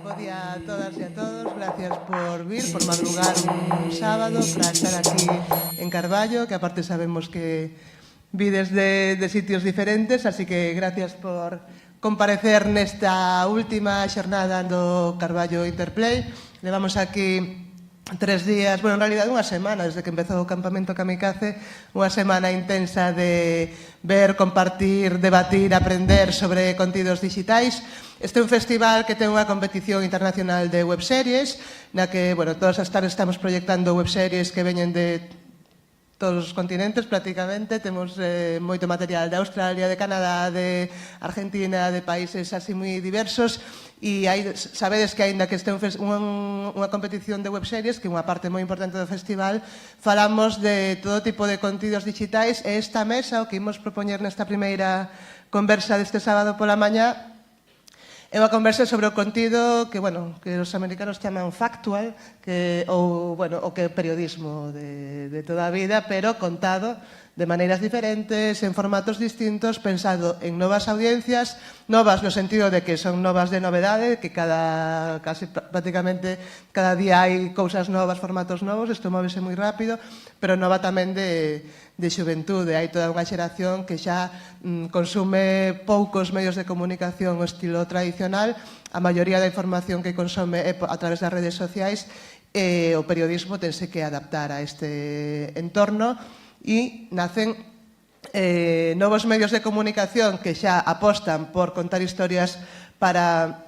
Bo día a todas e a todos, gracias por vir, por madrugar un sábado para estar aquí en Carballo, que aparte sabemos que vides de sitios diferentes, así que gracias por comparecer nesta última xornada do Carballo Interplay. Levamos aquí 3 días, bueno, en realidad unha semana, desde que empezou o campamento Kamikaze, unha semana intensa de ver, compartir, debatir, aprender sobre contidos digitais. Este é un festival que ten unha competición internacional de webseries, na que, bueno, todas as tardes estamos proyectando webseries que veñen de todos os continentes prácticamente. Temos moito material de Australia, de Canadá, de Argentina, de países así moi diversos. E sabedes que, aínda que este é unha competición de webseries, que é unha parte moi importante do festival, falamos de todo tipo de contidos digitais, e esta mesa, o que imos propoñer nesta primeira conversa deste sábado pola mañá, é unha conversa sobre o contido que, bueno, que os americanos chaman factual, ou que é periodismo de toda a vida, pero contado de maneiras diferentes, en formatos distintos, pensado en novas audiencias, novas no sentido de que son novas de novedade, que casi prácticamente cada día hai cousas novas, formatos novos, isto móvese moi rápido, pero nova tamén de xuventude. Hai toda unha xeración que xa consume poucos medios de comunicación o estilo tradicional, a maioría da información que consome é a través das redes sociais, e o periodismo tense que adaptar a este entorno, e nacen novos medios de comunicación que xa apostan por contar historias para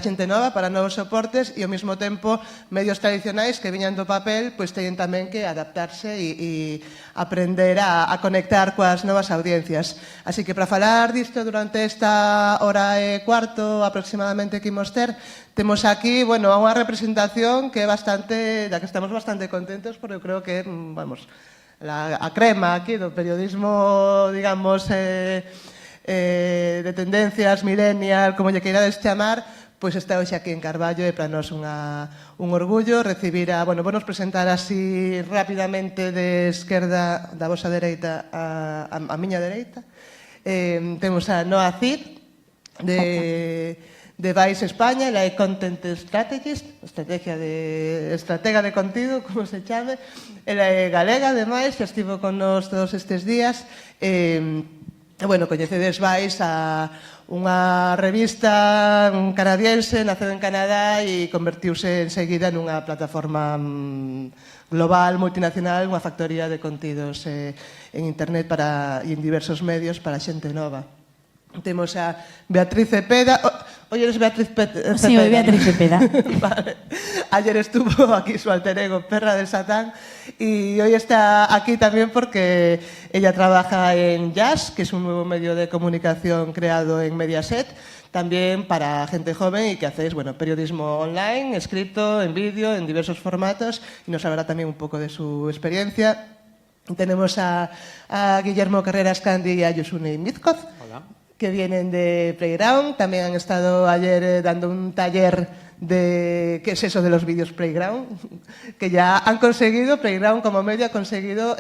xente nova, para novos soportes, e ao mesmo tempo medios tradicionais que viñan do papel pois teñen tamén que adaptarse e aprender a conectar coas novas audiencias. Así que para falar disto durante esta hora e cuarto aproximadamente que imos ter, temos aquí, bueno, unha representación que é bastante, da que estamos bastante contentos, porque eu creo que, vamos, a crema aquí do periodismo, digamos, de tendencias, millennial, como lle queirades chamar, pois está hoxe aquí en Carballo, e para nós un orgullo recibir bueno, vos presentar así rapidamente de esquerda da vosa dereita a miña dereita. Temos a Noa Cid, de Vice España, ela é Content Strategist, estratega de contido, como se chame. Ela é galega, ademais, xa estivo con nos todos estes días. Bueno, coñecedes Vice, unha revista canadiense, naceu en Canadá e convertiuse enseguida nunha plataforma global, multinacional, unha factoría de contidos en internet e en diversos medios para xente nova. Temos a Beatriz Cepeda. Oye, eres Beatriz Cepeda. Sí, soy Beatriz Cepeda. Vale. Ayer estuvo aquí su alter ego, Perra del Satán, y hoy está aquí también porque ella trabaja en Jazz, que es un nuevo medio de comunicación creado en Mediaset, también para gente joven y que hacéis, bueno, periodismo online, escrito, en vídeo, en diversos formatos, y nos hablará también un poco de su experiencia. Tenemos a Guillermo Carreras Candi y a Yusune Mizkoz. Hola. Que vienen de Playground. También han estado ayer dando un taller de qué es eso de los vídeos Playground, que ya han conseguido, Playground como medio ha conseguido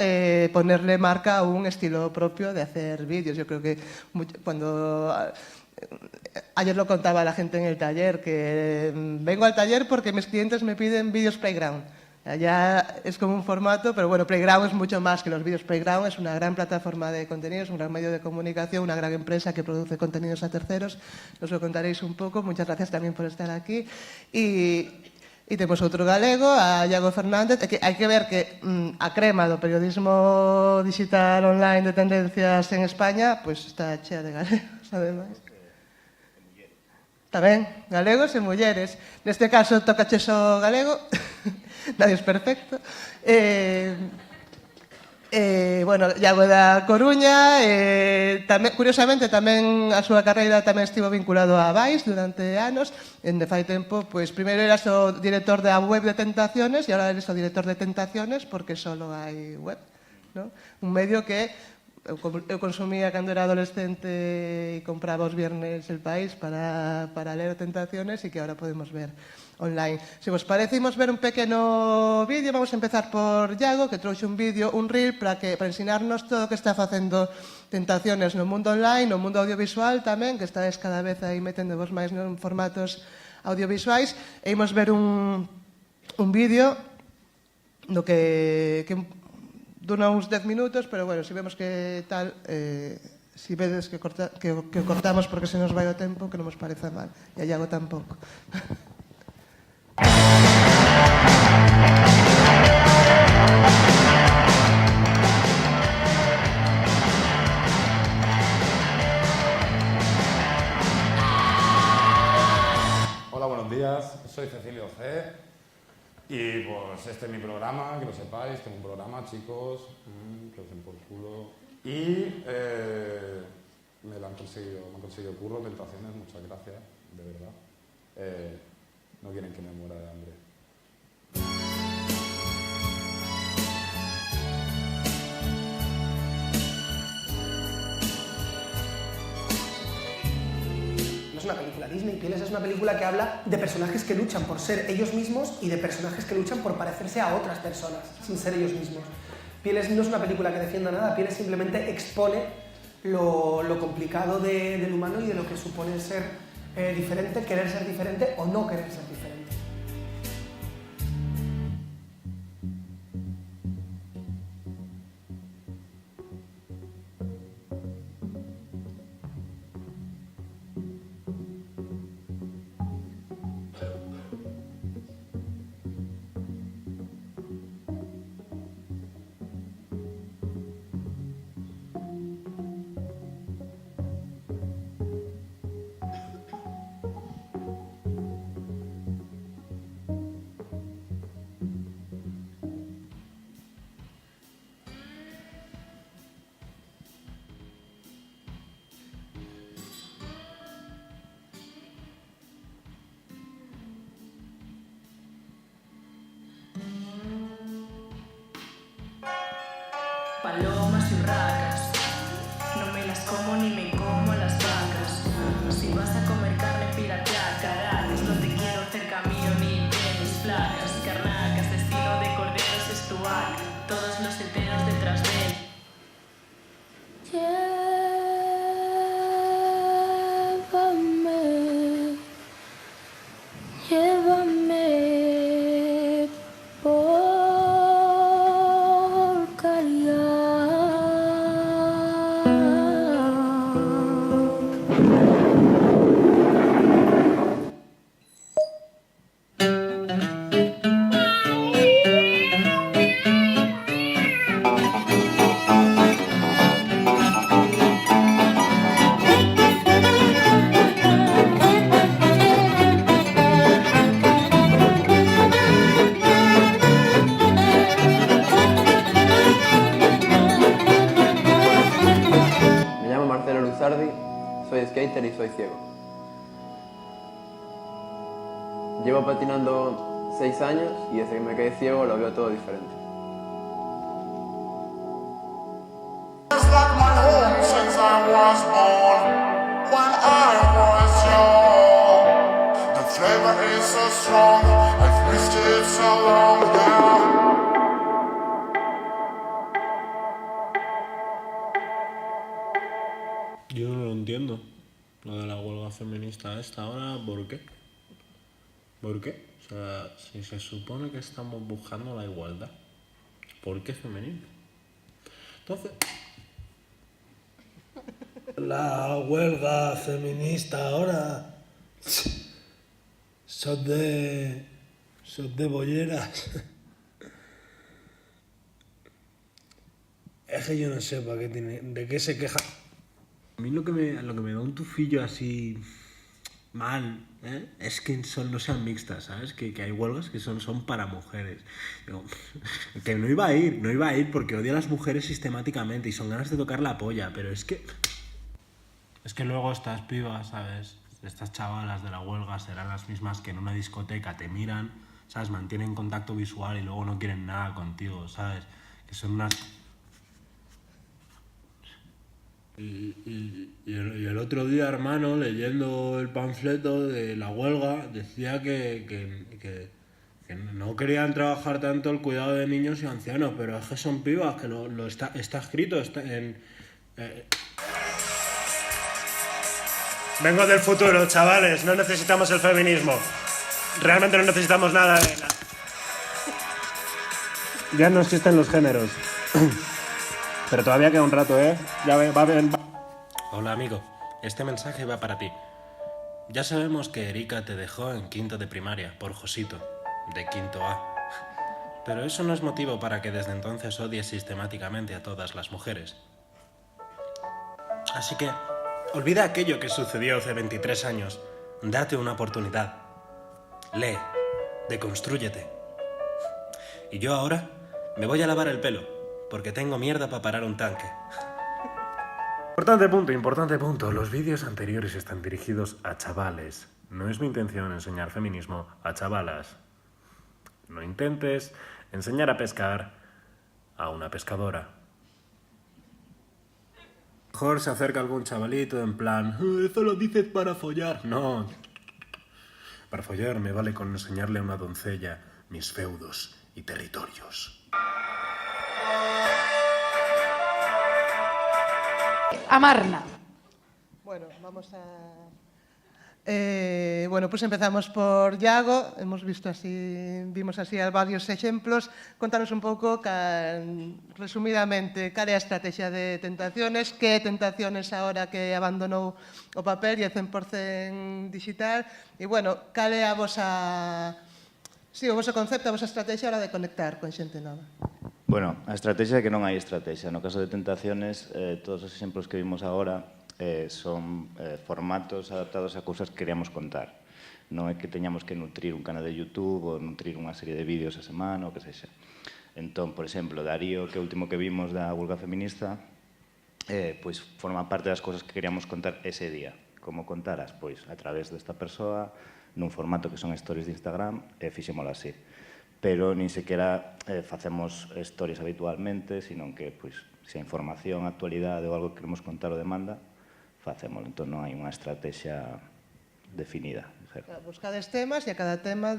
ponerle marca a un estilo propio de hacer vídeos. Yo creo que cuando ayer lo contaba la gente en el taller, que vengo al taller porque mis clientes me piden vídeos Playground. Ya es como un formato, pero bueno, Playground es mucho más que los vídeos. Playground es una gran plataforma de contenidos, un gran medio de comunicación, una gran empresa que produce contenidos a terceros. Os lo contaréis un pouco. Muchas gracias también por estar aquí. E temos outro galego, a Iago Fernández. Hai que ver que a crema do periodismo digital online de tendencias en España pues está chea de galegos, ademais. Tamén, galegos e mulleres. Neste caso, toca o galego. Nadie es perfecto. Bueno, Iago da Coruña, curiosamente tamén a súa carreira tamén estivo vinculado a Vice durante anos. En de fai tempo, pois primeiro eras o director da web de Tentaciones e agora eres o director de Tentaciones porque solo hai web, ¿no? Un medio que eu consumía cando era adolescente e compraba os viernes El País para ler Tentaciones e que ahora podemos ver online. Se vos parece, imos ver un pequeno vídeo. Vamos a empezar por Iago, que trouxe un vídeo, un reel, para ensinarnos todo o que está facendo Tentaciones no mundo online, no mundo audiovisual tamén, que estáis cada vez aí metendo vos máis en formatos audiovisuais, e imos ver un vídeo do que dura uns 10 minutos, pero bueno, se vemos que tal, si vedes que cortamos porque se nos vai o tempo, que non nos pareza mal, e a Iago tampouco. Hola, buenos días, soy Cecilio C. Y pues este es mi programa, que lo sepáis, tengo un programa, chicos, que os den por culo. Y me han conseguido curro, Tentaciones, muchas gracias, de verdad. No quieren que me muera de hambre. Es una película Disney. Pieles es una película que habla de personajes que luchan por ser ellos mismos y de personajes que luchan por parecerse a otras personas, sin ser ellos mismos. Pieles no es una película que defienda nada, Pieles simplemente expone lo complicado del humano y de lo que supone ser diferente, querer ser diferente o no querer ser diferente. Palomas y urracas, no me las como ni me como las vacas. Si vas a comer carne, piratea, caracas. No te quiero cerca mío ni tienes placas. Carnacas, destino de corderos es tu vaca. Todos los heteros detrás de él. Llévame por Soy skater y soy ciego. Llevo patinando 6 años y desde que me quedé ciego lo veo todo diferente. Yo no lo entiendo, lo de la huelga feminista esta ahora, ¿por qué? ¿Por qué? O sea, si se supone que estamos buscando la igualdad, ¿por qué femenino? Entonces... La huelga feminista ahora... Sos de bolleras. Es que yo no sé para qué tiene... ¿De qué se queja? A mí lo que me da un tufillo así mal, es que no sean mixtas, ¿sabes? Que hay huelgas que son para mujeres. Digo, que no iba a ir porque odio a las mujeres sistemáticamente y son ganas de tocar la polla, pero es que luego estas pibas, ¿sabes? Estas chavalas de la huelga serán las mismas que en una discoteca te miran, ¿sabes? Mantienen contacto visual y luego no quieren nada contigo, ¿sabes? Que son unas... Y el otro día, hermano, leyendo el panfleto de la huelga, decía que no querían trabajar tanto el cuidado de niños y ancianos, pero es que son pibas, que está escrito en... Vengo del futuro, chavales. No necesitamos el feminismo. Realmente no necesitamos nada de la... Ya no existen los géneros. Pero todavía queda un rato, ¿eh? Ya va bien. Hola, amigo. Este mensaje va para ti. Ya sabemos que Erika te dejó en quinto de primaria por Josito, de quinto A. Pero eso no es motivo para que desde entonces odies sistemáticamente a todas las mujeres. Así que, olvida aquello que sucedió hace 23 años. Date una oportunidad. Lee, deconstrúyete. Y yo ahora me voy a lavar el pelo, porque tengo mierda para parar un tanque. Importante punto. Los vídeos anteriores están dirigidos a chavales. No es mi intención enseñar feminismo a chavalas. No intentes enseñar a pescar a una pescadora. Mejor se acerca algún chavalito en plan, eso lo dices para follar. No. Para follar me vale con enseñarle a una doncella mis feudos y territorios. Amarna. Bueno, vamos a... bueno, pues empezamos por Yago. Vimos así varios ejemplos. Contanos un pouco, resumidamente, cal é a estrategia de Tentaciones, que Tentaciones ahora que abandonou o papel e é 100% digital, e, bueno, cal é a vosa... Sí, o voso concepto, a vosa estrategia a hora de conectar con xente nova. Bueno, a estrategia é que non hai estrategia. No caso de Tentaciones, todos os exemplos que vimos agora son formatos adaptados a cousas que queríamos contar. Non é que teñamos que nutrir un canal de YouTube ou nutrir unha serie de vídeos a semana ou que sexa. Entón, por exemplo, Darío, que é o último que vimos da Huelga Feminista, pois forma parte das cousas que queríamos contar ese día. Como contaras? Pois a través desta persoa, nun formato que son stories de Instagram, e fixémolo así. Pero nin sequera facemos stories habitualmente, sino que, pois, se a información, a actualidade ou algo que queremos contar o demanda, facémolo. Entón non hai unha estrategia definida. Buscades temas e a cada tema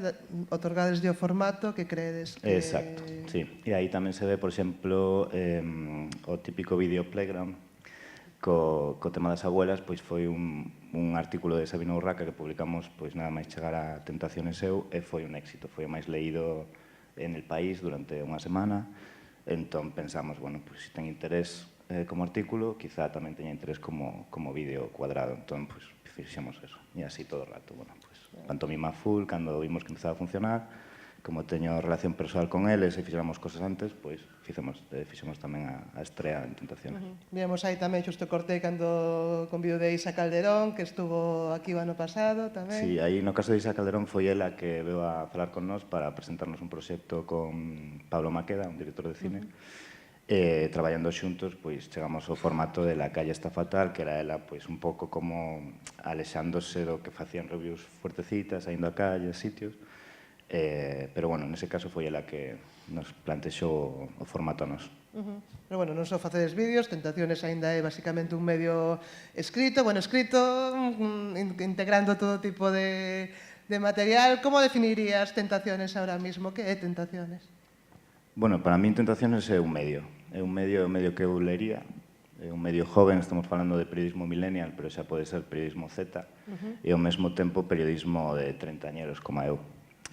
otorgades o formato que creedes que... Exacto, sí. E aí tamén se ve, por exemplo, o típico vídeo Playground co tema das abuelas, pois foi un artículo de Sabina Urraca que publicamos pois nada máis chegar a Tentaciones eu e foi un éxito, foi o máis leído en El País durante unha semana. Entón pensamos, bueno, pois se ten interés como artículo, quizá tamén teña interés como vídeo cuadrado. Entón, pois fixemos eso. E así todo o rato, bueno, pois pantomima full, cando vimos que empezaba a funcionar, como teño relación persoal con eles e fixéramos cosas antes, pois fixemos tamén a estrea en Tentaciones. Víamos aí tamén xusto cortei cando con vídeo de Isa Calderón, que estuvo aquí o ano pasado tamén. Sí, aí no caso de Isa Calderón foi ela que veu a falar con nós para presentarnos un proxecto con Pablo Maqueda, un director de cine, e traballando xuntos, pois chegamos ao formato de La calle está fatal, que era ela pois un pouco como alexándose do que facían reviews fuertecitas, saindo a calle, a sitios. Pero, bueno, nese caso foi ela que nos plantexou o formato a nós. Pero, bueno, non só facedes vídeos, Tentaciones aínda é basicamente un medio escrito, integrando todo tipo de material. Como definirías Tentaciones ahora mismo? Que é Tentaciones? Bueno, para mí Tentaciones é un medio que eu lería, é un medio joven, estamos falando de periodismo millennial, pero xa pode ser periodismo Z, e ao mesmo tempo periodismo de treintañeros como eu.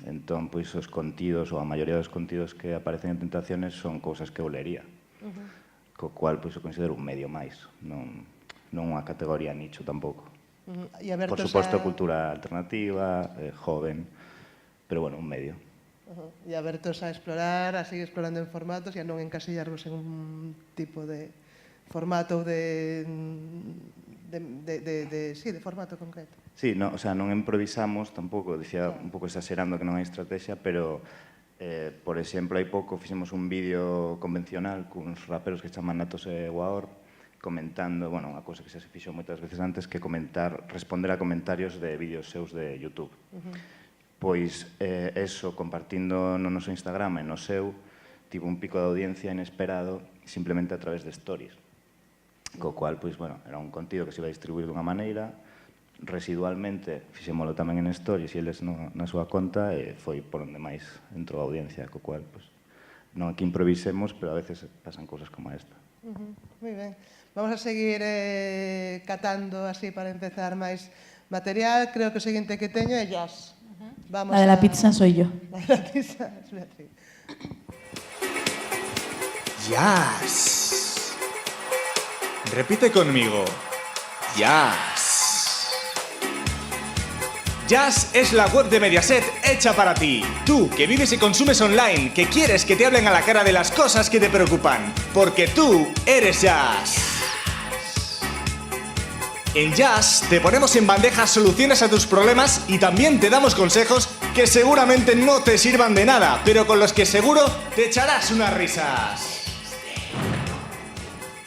Entón, pois, os contidos, ou a maioría dos contidos que aparecen en Tentaciones son cousas que eu lería. Co cual, pois, eu considero un medio máis, non unha categoría nicho tampouco. Por suposto, cultura alternativa, joven, pero, bueno, un medio. E abertos a explorar, a seguir explorando en formatos e a non encasillarvos en un tipo de formato ou de formato concreto. Sí, o sea, non improvisamos tampouco, dicía un pouco exagerando que non hai estrategia, pero, por exemplo, hai pouco fixemos un vídeo convencional cuns raperos que chaman Natos e Guaor, comentando, bueno, unha cousa que xa se fixo moitas veces antes, que responder a comentarios de vídeos seus de YouTube. Pois, eso, compartindo no noso Instagram e no seu, tivo un pico de audiencia inesperado simplemente a través de stories. Co cual, pois, bueno, era un contido que se iba a distribuir dunha maneira, residualmente fixémolo tamén en stories e eles na súa conta e foi por onde máis entrou a audiencia, co cual, pois, non é que improvisemos, pero a veces pasan cousas como esta. Moi ben. Vamos a seguir catando así para empezar máis material. Creo que o seguinte que teño é jazz. Vamos La de la pizza soy yo. La de la pizza es Beatriz. Jazz. Repite conmigo. Jazz. Jazz es la web de Mediaset hecha para ti. Tú, que vives y consumes online, que quieres que te hablen a la cara de las cosas que te preocupan. Porque tú eres Jazz. En Jazz te ponemos en bandeja soluciones a tus problemas y también te damos consejos que seguramente no te sirvan de nada, pero con los que seguro te echarás unas risas.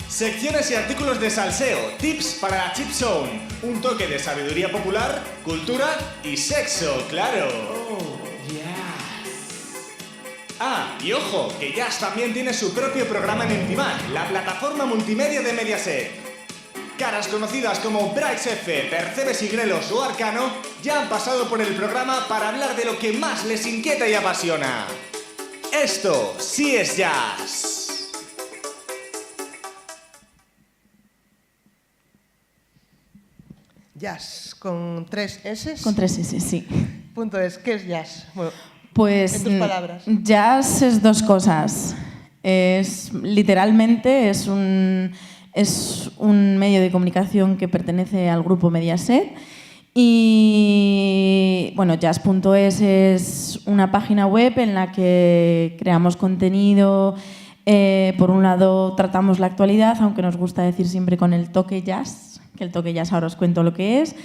Secciones y artículos de salseo, tips para la chip zone, un toque de sabiduría popular, cultura y sexo, claro. Ah, y ojo, que Jazz también tiene su propio programa en Entiman, la plataforma multimedia de Mediaset. Caras conocidas como Brax F, Percebes y Grelos o Arcano ya han pasado por el programa para hablar de lo que más les inquieta y apasiona. Esto sí es Jazz. Jazz, con 3 S. Con 3 S, sí. Punto es, ¿qué es jazz? Bueno, Pues en tus palabras. jazz es dos cosas. Literalmente es un medio de comunicación que pertenece al grupo Mediaset. Y bueno, jazz.es es una página web en la que creamos contenido. Por un lado tratamos la actualidad, aunque nos gusta decir siempre con el toque jazz, que el toque jazz ahora os cuento lo que es.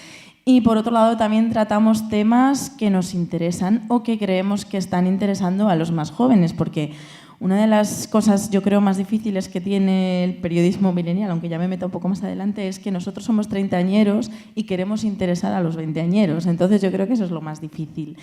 Y por otro lado también tratamos temas que nos interesan o que creemos que están interesando a los más jóvenes, porque una de las cosas, yo creo, más difíciles que tiene el periodismo millennial, aunque ya me meta un poco más adelante, es que nosotros somos treintañeros y queremos interesar a los veinteañeros. Entonces yo creo que eso es lo más difícil.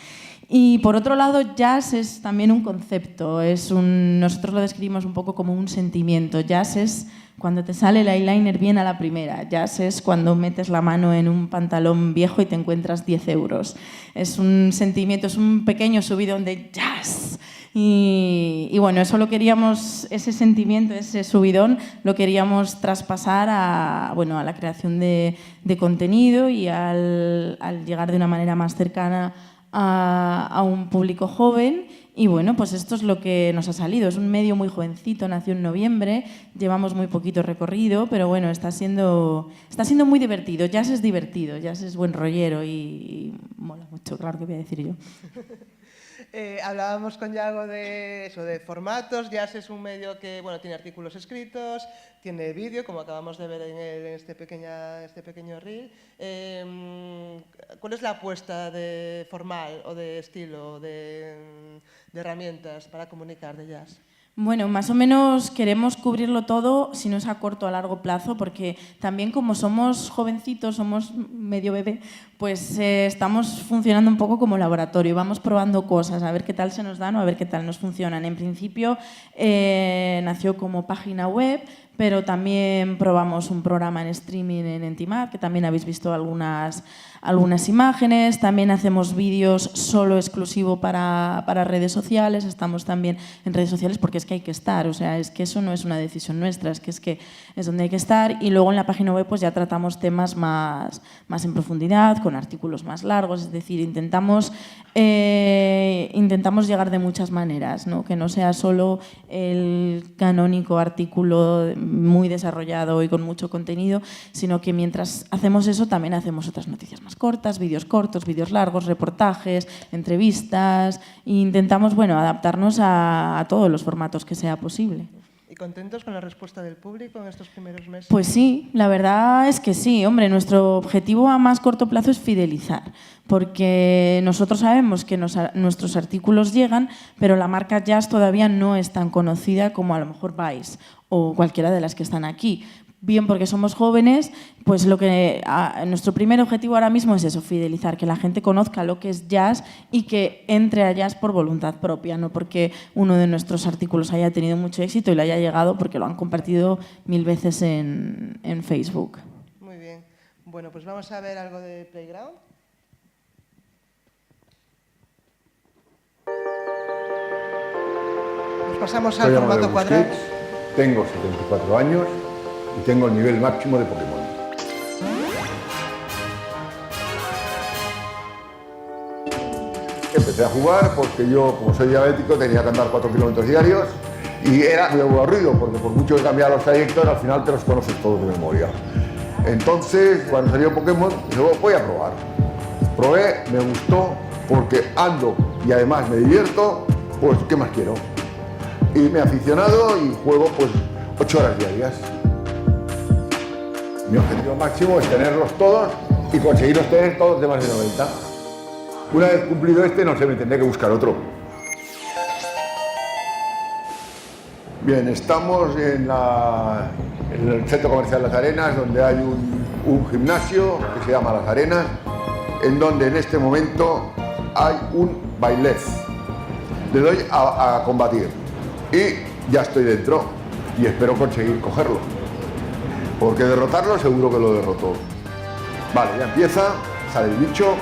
Y por otro lado, jazz es también un concepto. Nosotros lo describimos un poco como un sentimiento. Jazz es cuando te sale el eyeliner bien a la primera. Jazz es cuando metes la mano en un pantalón viejo y te encuentras 10 euros. Es un sentimiento, es un pequeño subidón de jazz. Y bueno, eso lo queríamos, ese sentimiento, ese subidón, lo queríamos traspasar a la creación de contenido y al llegar de una manera más cercana a un público joven. Y bueno, pues esto es lo que nos ha salido. Es un medio muy jovencito, nació en noviembre, llevamos muy poquito recorrido, pero bueno, está siendo muy divertido. Jazz es divertido, Jazz es buen rollero y mola mucho, claro que voy a decir yo. Hablábamos con Yago de eso, de formatos. Jazz es un medio que tiene artículos escritos, tiene vídeo, como acabamos de ver en este pequeño reel. ¿Cuál es la apuesta de formal o de estilo, de herramientas para comunicar de jazz? Bueno, más o menos queremos cubrirlo todo, si no es a corto o a largo plazo, porque también como somos jovencitos, somos medio bebé, pues estamos funcionando un poco como laboratorio, vamos probando cosas, a ver qué tal se nos dan o a ver qué tal nos funcionan. En principio nació como página web, pero también probamos un programa en streaming en Entimat, que también habéis visto algunas imágenes. También hacemos vídeos solo exclusivo para redes sociales. Estamos también en redes sociales porque es que hay que estar. O sea, es que eso no es una decisión nuestra, es que es donde hay que estar. Y luego en la página web pues ya tratamos temas más en profundidad, con artículos más largos. Es decir, intentamos llegar de muchas maneras, ¿no? Que no sea solo el canónico artículo muy desarrollado y con mucho contenido, sino que mientras hacemos eso también hacemos otras noticias más cortas, vídeos cortos, vídeos largos, reportajes, entrevistas, e intentamos adaptarnos a todos los formatos que sea posible. ¿Y contentos con la respuesta del público en estos primeros meses? Pues sí, la verdad es que sí. Hombre, nuestro objetivo a más corto plazo es fidelizar, porque nosotros sabemos que nuestros artículos llegan, pero la marca Jazz todavía no es tan conocida como a lo mejor Vice o cualquiera de las que están aquí. Bien, porque somos jóvenes, pues nuestro primer objetivo ahora mismo es eso, fidelizar, que la gente conozca lo que es jazz y que entre a jazz por voluntad propia, no porque uno de nuestros artículos haya tenido mucho éxito y le haya llegado porque lo han compartido 1000 veces en Facebook. Muy bien. Bueno, pues vamos a ver algo de Playground. Nos pasamos al formato cuadrado. tengo 74 años y tengo el nivel máximo de Pokémon. Empecé a jugar porque yo, como soy diabético, tenía que andar 4 kilómetros diarios y era muy aburrido porque por mucho que cambiara los trayectos, al final te los conoces todos de memoria. Entonces, cuando salió Pokémon, dije, voy a probar. Probé, me gustó porque ando y además me divierto, pues ¿qué más quiero? Y me he aficionado y juego pues 8 horas diarias. Mi objetivo máximo es tenerlos todos y conseguirlos tener todos de más de 90. Una vez cumplido este, no sé, me tendré que buscar otro. Bien, estamos en el Centro Comercial Las Arenas, donde hay un gimnasio que se llama Las Arenas, en donde en este momento hay un bailez. Le doy a combatir y ya estoy dentro y espero conseguir cogerlo, porque derrotarlo seguro que lo derroto. Vale, ya empieza, sale el bicho,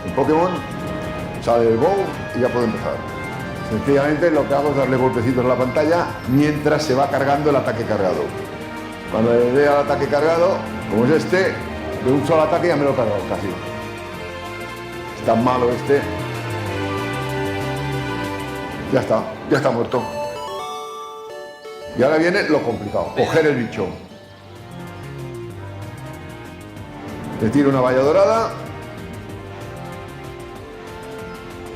el Pokémon, sale el Bow y ya puedo empezar. Sencillamente lo que hago es darle golpecitos a la pantalla mientras se va cargando el ataque cargado. Cuando le dé al ataque cargado, como es este, de un solo ataque ya me lo he cargado casi. Es tan malo este. Ya está muerto. Y ahora viene lo complicado, coger el bicho. Le tiro una valla dorada.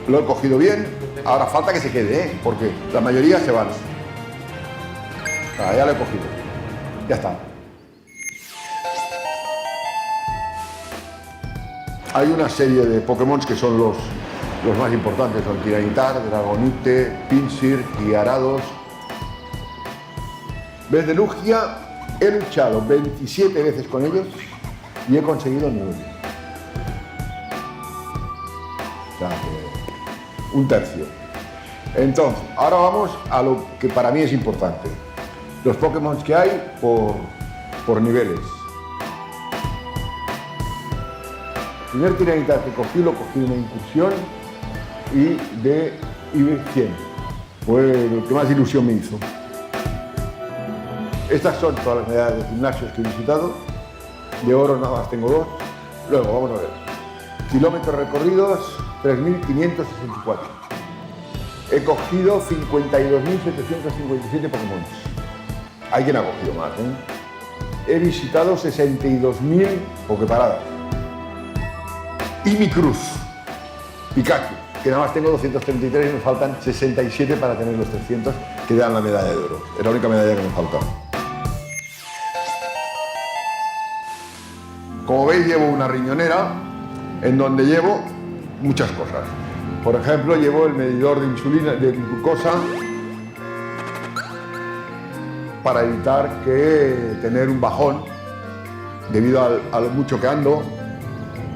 Lo he cogido bien. Ahora falta que se quede, porque la mayoría se van. Ya lo he cogido. Ya está. Hay una serie de Pokémon que son los más importantes. Son Tiranitar, Dragonite, Pinsir, Gyarados. Desde Lugia he luchado 27 veces con ellos y he conseguido 9. O sea, un tercio. Entonces, ahora vamos a lo que para mí es importante. Los Pokémon que hay por niveles. El primer Tiranitar que cogí, lo cogí de una incursión y de IV100. Fue lo que más ilusión me hizo. Estas son todas las medallas de gimnasios que he visitado. De oro nada más tengo 2. Luego, vamos a ver. Kilómetros recorridos, 3.564. He cogido 52.757 Pokémon. Hay quien ha cogido más, ¿eh? He visitado 62.000 Poképaradas. Y mi cruz, Pikachu, que nada más tengo 233 y me faltan 67 para tener los 300 que dan la medalla de oro. Es la única medalla que me falta. Como veis, llevo una riñonera en donde llevo muchas cosas. Por ejemplo, llevo el medidor de insulina, de glucosa, para evitar tener un bajón debido a lo mucho que ando.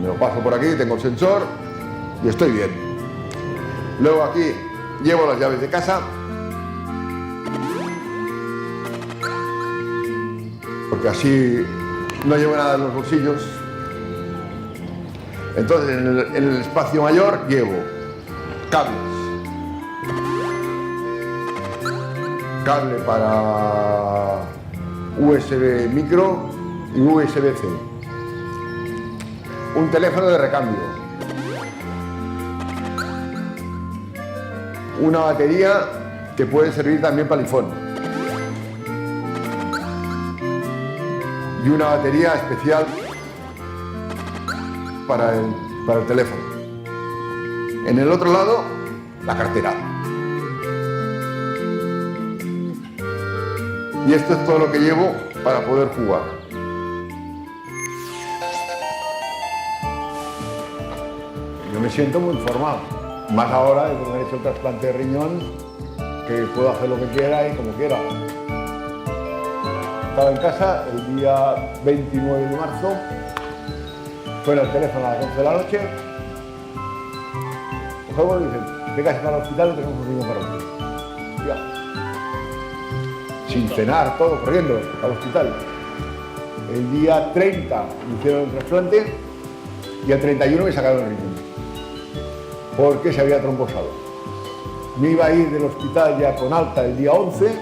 Me lo paso por aquí, tengo el sensor y estoy bien. Luego aquí llevo las llaves de casa, porque así no llevo nada en los bolsillos. Entonces en el espacio mayor llevo cables. Cable para USB micro y USB-C. Un teléfono de recambio. Una batería que puede servir también para el iPhone. Y una batería especial para el teléfono. En el otro lado, la cartera. Y esto es todo lo que llevo para poder jugar. Yo me siento muy informado. Más ahora, desde que me he hecho el trasplante de riñón, que puedo hacer lo que quiera y como quiera. Estaba en casa el día 29 de marzo. Suena el teléfono a las 11 de la noche. Cogemos y dicen, venga para el hospital, tenemos un riñón para usted. Ya. Sin cenar, todo, corriendo al hospital. El día 30 me hicieron el trasplante y el 31 me sacaron el riñón. Porque se había trombosado. Me iba a ir del hospital ya con alta el día 11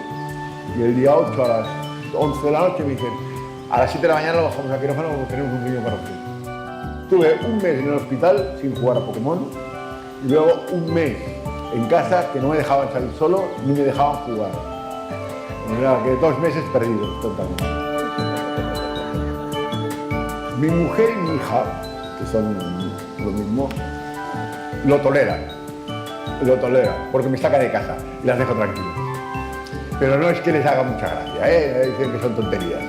Y el día 8 a las 11 de la noche me dicen, a las 7 de la mañana lo bajamos al quirófano porque tenemos un niño para usted. Tuve un mes en el hospital sin jugar a Pokémon y luego un mes en casa que no me dejaban salir solo ni me dejaban jugar. De manera que 2 meses perdidos totalmente. Mi mujer y mi hija, que son lo mismo, lo toleran, porque me saca de casa y las dejo tranquilas. Pero no es que les haga mucha gracia, dicen que son tonterías.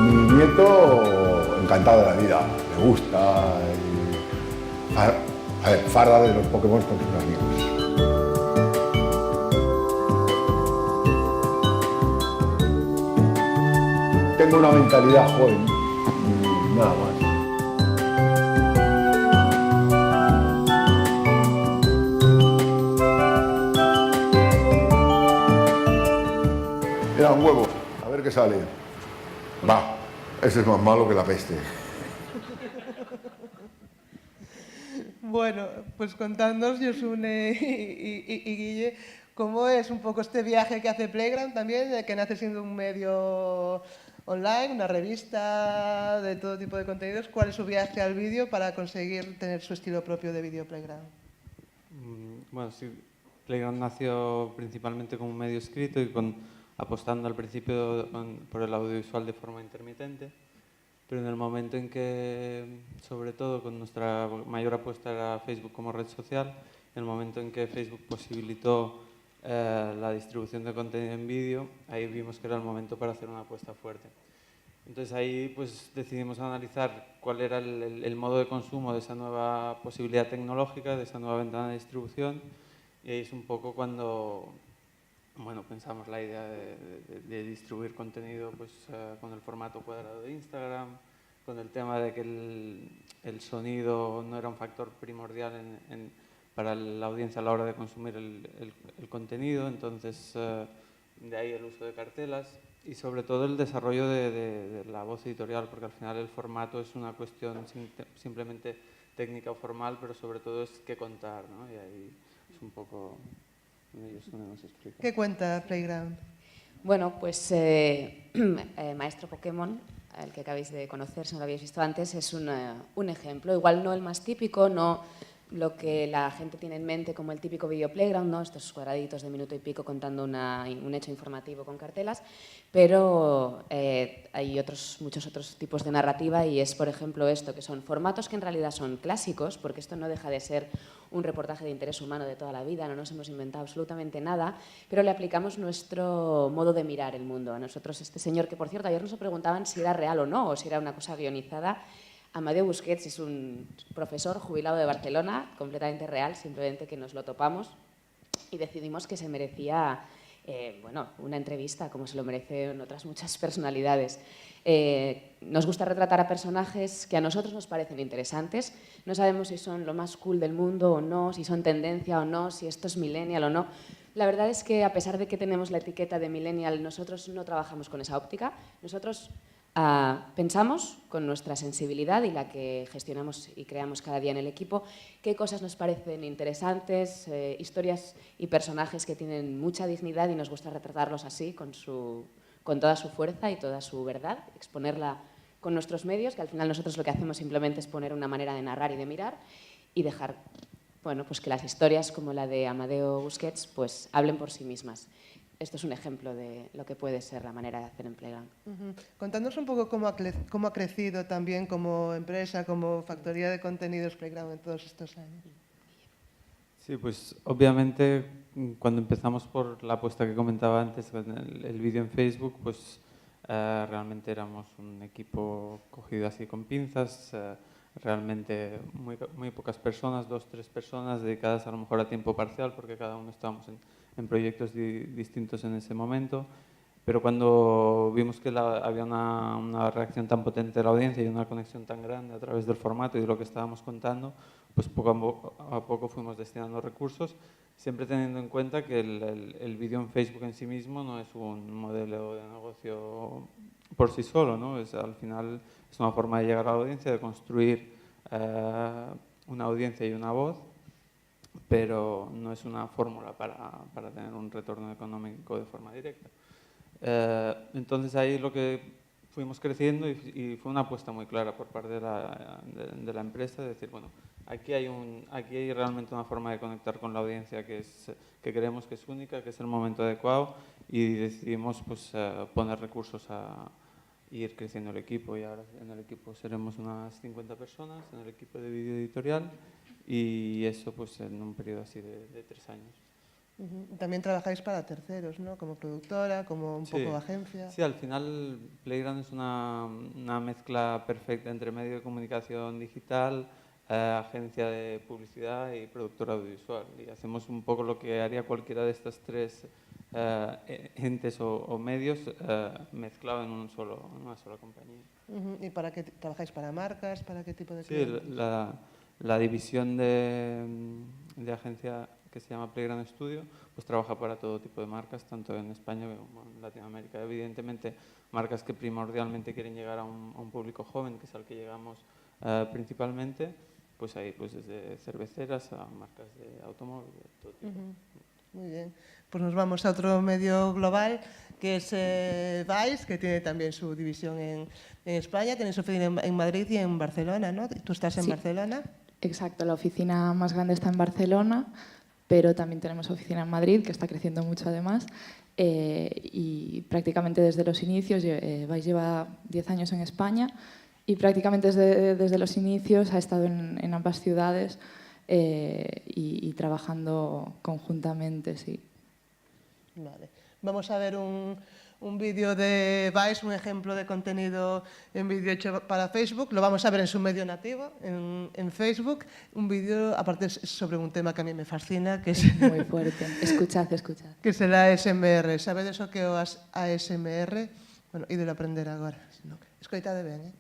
Mi nieto, encantado de la vida, le gusta, farda de los Pokémon con sus amigos. Tengo una mentalidad joven y nada más. Era un huevo, a ver qué sale. Va, ese es más malo que la peste. Bueno, pues contadnos, Josune y Guille, cómo es un poco este viaje que hace Playground también, que nace siendo un medio online, una revista de todo tipo de contenidos. ¿Cuál es su viaje al vídeo para conseguir tener su estilo propio de vídeo Playground? Bueno, sí, Playground nació principalmente como un medio escrito y apostando al principio por el audiovisual de forma intermitente, pero en el momento en que, sobre todo con nuestra mayor apuesta era Facebook como red social, en el momento en que Facebook posibilitó la distribución de contenido en vídeo, ahí vimos que era el momento para hacer una apuesta fuerte. Entonces ahí pues decidimos analizar cuál era el modo de consumo de esa nueva posibilidad tecnológica, de esa nueva ventana de distribución, y ahí es un poco cuando pensamos la idea de distribuir contenido pues, con el formato cuadrado de Instagram, con el tema de que el sonido no era un factor primordial para la audiencia a la hora de consumir el contenido, entonces de ahí el uso de cartelas y sobre todo el desarrollo de la voz editorial, porque al final el formato es una cuestión simplemente técnica o formal, pero sobre todo es qué contar, ¿no? Y ahí es un poco... ¿Qué cuenta Playground? Bueno, pues Maestro Pokémon, el que acabáis de conocer, si no lo habéis visto antes, es un ejemplo. Igual no el más típico, no lo que la gente tiene en mente como el típico video Playground, ¿no? Estos cuadraditos de minuto y pico contando un hecho informativo con cartelas, pero hay muchos otros tipos de narrativa y es, por ejemplo, esto, que son formatos que en realidad son clásicos, porque esto no deja de ser un reportaje de interés humano de toda la vida, no nos hemos inventado absolutamente nada, pero le aplicamos nuestro modo de mirar el mundo. A nosotros, este señor, que por cierto ayer nos preguntaban si era real o no, o si era una cosa guionizada, Amadeo Busquets es un profesor jubilado de Barcelona, completamente real, simplemente que nos lo topamos y decidimos que se merecía una entrevista, como se lo merecen otras muchas personalidades. Nos gusta retratar a personajes que a nosotros nos parecen interesantes. No sabemos si son lo más cool del mundo o no, si son tendencia o no, si esto es millennial o no. La verdad es que a pesar de que tenemos la etiqueta de millennial, nosotros no trabajamos con esa óptica. Nosotros pensamos con nuestra sensibilidad y la que gestionamos y creamos cada día en el equipo qué cosas nos parecen interesantes, historias y personajes que tienen mucha dignidad y nos gusta retratarlos así, con toda su fuerza y toda su verdad, exponerla con nuestros medios, que al final nosotros lo que hacemos simplemente es poner una manera de narrar y de mirar y dejar pues que las historias como la de Amadeo Busquets pues hablen por sí mismas. Esto es un ejemplo de lo que puede ser la manera de hacer en Playground. Contadnos un poco cómo ha crecido también como empresa, como factoría de contenidos Playground en todos estos años. Sí, pues obviamente cuando empezamos por la apuesta que comentaba antes con el vídeo en Facebook, pues realmente éramos un equipo cogido así con pinzas, realmente muy pocas personas, 2 o 3 personas dedicadas a lo mejor a tiempo parcial, porque cada uno estábamos en proyectos distintos en ese momento, pero cuando vimos que había una reacción tan potente de la audiencia y una conexión tan grande a través del formato y de lo que estábamos contando, pues poco a poco fuimos destinando recursos, siempre teniendo en cuenta que el vídeo en Facebook en sí mismo no es un modelo de negocio por sí solo, ¿no? Al final es una forma de llegar a la audiencia, de construir una audiencia y una voz. pero no es una fórmula para tener un retorno económico de forma directa. Entonces ahí lo que fuimos creciendo y fue una apuesta muy clara por parte de la empresa, de decir, bueno, aquí hay realmente una forma de conectar con la audiencia que creemos que es única, que es el momento adecuado, y decidimos pues, poner recursos a ir creciendo el equipo, y ahora en el equipo seremos unas 50 personas, en el equipo de vídeo editorial, y eso pues en un periodo así de 3 años. También trabajáis para terceros, ¿no? Como productora, como un poco agencia. Sí, al final Playground es una mezcla perfecta entre medio de comunicación digital, agencia de publicidad y productora audiovisual. Y hacemos un poco lo que haría cualquiera de estas tres entes o medios mezclado en una sola compañía. ¿Y para qué trabajáis? ¿Para marcas? ¿Para qué tipo de Sí, clientes? la división de agencia que se llama Playground Studio, pues trabaja para todo tipo de marcas, tanto en España como en Latinoamérica. Evidentemente, marcas que primordialmente quieren llegar a un público joven, que es al que llegamos principalmente, pues ahí pues desde cerveceras a marcas de automóvil, de todo tipo. Muy bien. Pues nos vamos a otro medio global, que es Vice, que tiene también su división en España. Tenéis oficina en Madrid y en Barcelona, ¿no? ¿Tú estás en Barcelona? Exacto, la oficina más grande está en Barcelona, pero también tenemos oficina en Madrid, que está creciendo mucho además, y prácticamente desde los inicios, Vice lleva 10 años en España, y prácticamente desde los inicios ha estado en ambas ciudades y trabajando conjuntamente, sí. Vale. Vamos a ver un vídeo de Vice, un ejemplo de contenido en vídeo hecho para Facebook. Lo vamos a ver en su medio nativo, en Facebook. Un vídeo, aparte, sobre un tema que a mí me fascina, que es... Muy fuerte. Escuchad. Que es el ASMR. Sabedes o que é o ASMR? Bueno, ídelo aprender agora. Escoitade ben, eh?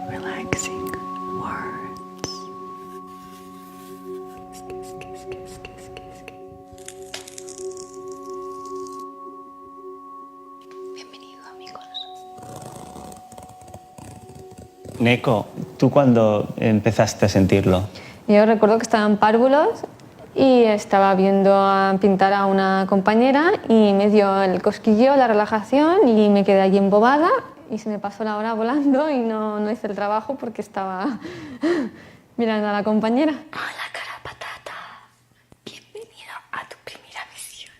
Relaxing words. Bienvenido, amigos. Neko, ¿tú cuándo empezaste a sentirlo? Yo recuerdo que estaba en párvulos y estaba viendo pintar a una compañera y me dio el cosquilleo, la relajación, y me quedé allí embobada y se me pasó la hora volando y no hice el trabajo porque estaba mirando a la compañera. Hola, cara patata. Bienvenido a tu primera misión.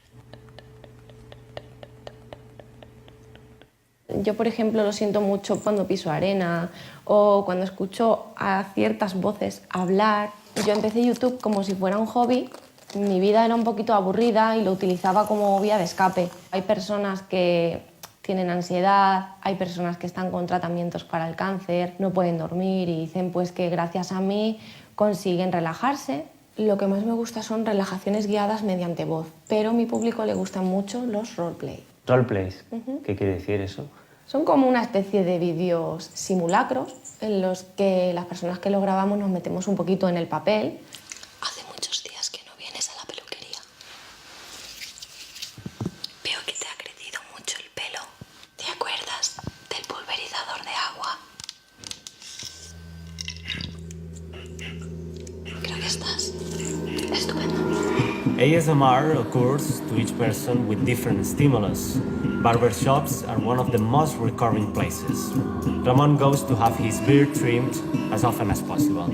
Yo, por ejemplo, lo siento mucho cuando piso arena o cuando escucho a ciertas voces hablar. Yo empecé YouTube como si fuera un hobby. Mi vida era un poquito aburrida y lo utilizaba como vía de escape. Hay personas que tienen ansiedad, hay personas que están con tratamientos para el cáncer, no pueden dormir y dicen pues que gracias a mí consiguen relajarse. Lo que más me gusta son relajaciones guiadas mediante voz, pero a mi público le gustan mucho los roleplay. ¿Roleplays? ¿Qué quiere decir eso? Son como una especie de vídeos simulacros en los que las personas que lo grabamos nos metemos un poquito en el papel. Hace muchos días que no vienes a la peluquería. Veo que te ha crecido mucho el pelo. ¿Te acuerdas del pulverizador de agua? Creo que estás estupendo. ASMR occurs to each person with different stimulus. Barbershops are one of the most recurring places. Ramon goes to have his beard trimmed as often as possible.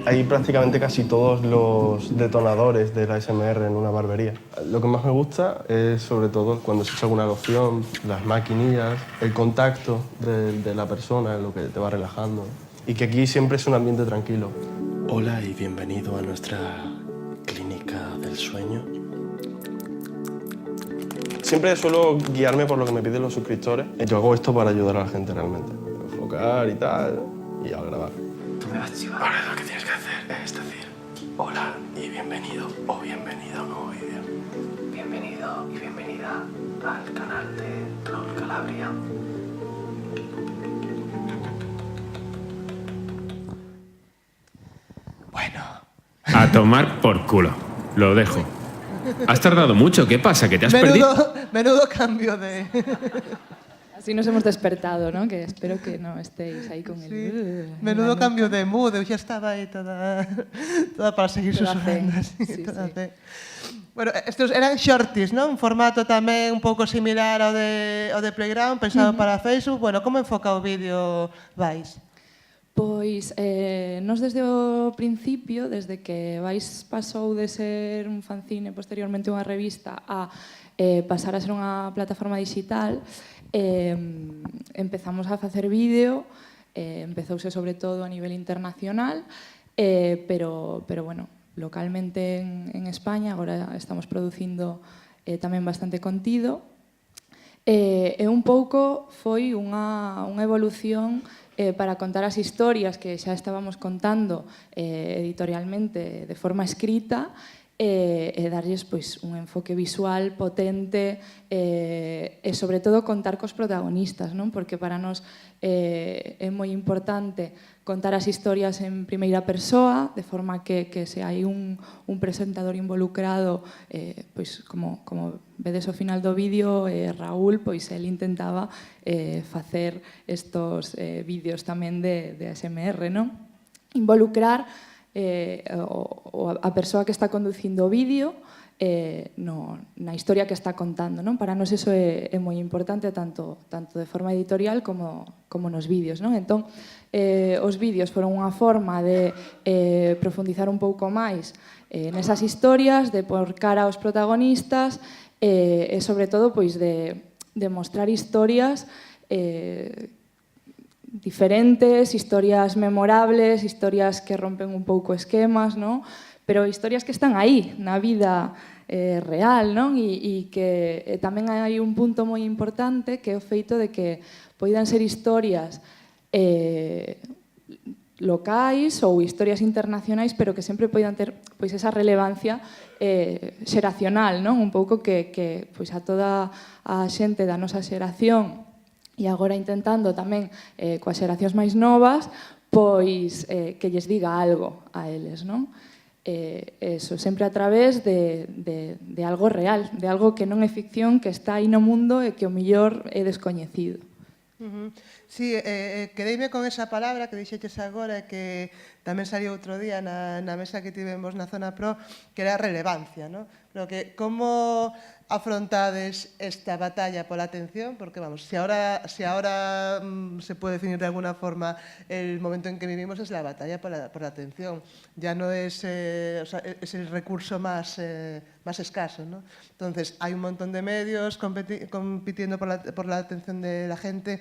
Hay prácticamente casi todos los detonadores de la ASMR en una barbería. Lo que más me gusta es sobre todo cuando se echa alguna loción, las maquinillas, el contacto de la persona, lo que te va relajando. Y que aquí siempre es un ambiente tranquilo. Hola y bienvenido a nuestra clínica del sueño. Siempre suelo guiarme por lo que me piden los suscriptores. Yo hago esto para ayudar a la gente realmente. Enfocar y tal, y a grabar. Tú me vas a chivar. Ahora lo que tienes que hacer es decir hola y bienvenido o bienvenida a un nuevo vídeo. Bienvenido y bienvenida al canal de Troll Calabria. A tomar por culo. Lo dejo. Has tardado mucho, ¿qué pasa? ¿Que te has perdido? Menudo cambio de... Así nos hemos despertado, ¿no? Que espero que no estéis ahí con el... Menudo cambio de mood, eu xa estaba aí toda para seguir susurrando. Toda fe. Bueno, estes eran shorties, non? Un formato tamén un pouco similar ao de Playground, pensado para Facebook. Bueno, como enfoca o vídeo Vais? Pois, nos desde o principio, desde que Vais pasou de ser un fanzine, posteriormente unha revista, a pasar a ser unha plataforma digital, empezamos a facer vídeo, empezouse sobre todo a nivel internacional, pero bueno, localmente en España, agora estamos producindo tamén bastante contido, e un pouco foi unha evolución para contar as historias que xa estábamos contando editorialmente de forma escrita, e darlles pois, un enfoque visual potente e sobre todo contar cos protagonistas, non? Porque para nós é moi importante contar as historias en primeira persoa, de forma que se hai un presentador involucrado, pois como vedes ao final do vídeo, Raúl, pois el intentaba facer estos vídeos tamén de ASMR, non? Involucrar a persoa que está conducindo o vídeo na historia que está contando, non? Para nós iso é moi importante tanto de forma editorial como nos vídeos, non? Entón, os vídeos foron unha forma de profundizar un pouco máis nesas historias, de por cara aos protagonistas e sobre todo pois de mostrar historias diferentes, historias memorables, historias que rompen un pouco esquemas, non? Pero historias que están aí, na vida real, non? E que tamén hai un punto moi importante que é o feito de que poidan ser historias locais ou historias internacionais, pero que sempre poidan ter pois esa relevancia xeracional, non? Un pouco que pois a toda a xente da nosa xeración e agora intentando tamén coas xeracións máis novas, pois que lles diga algo a eles, non? Eso, sempre a través de algo real, de algo que non é ficción, que está aí no mundo e que o millor é descoñecido. Sí, quedeime con esa palabra que dixeches agora, que tamén salió outro día na mesa que tivemos na Zona Pro, que era a relevancia, non? Pero que como afrontades esta batalla pola atención, porque vamos, si ahora se puede definir de alguna forma el momento en que vivimos, es la batalla por la atención, ya no es, es el recurso más escaso, ¿no? Entonces hay un montón de medios compitiendo por la atención de la gente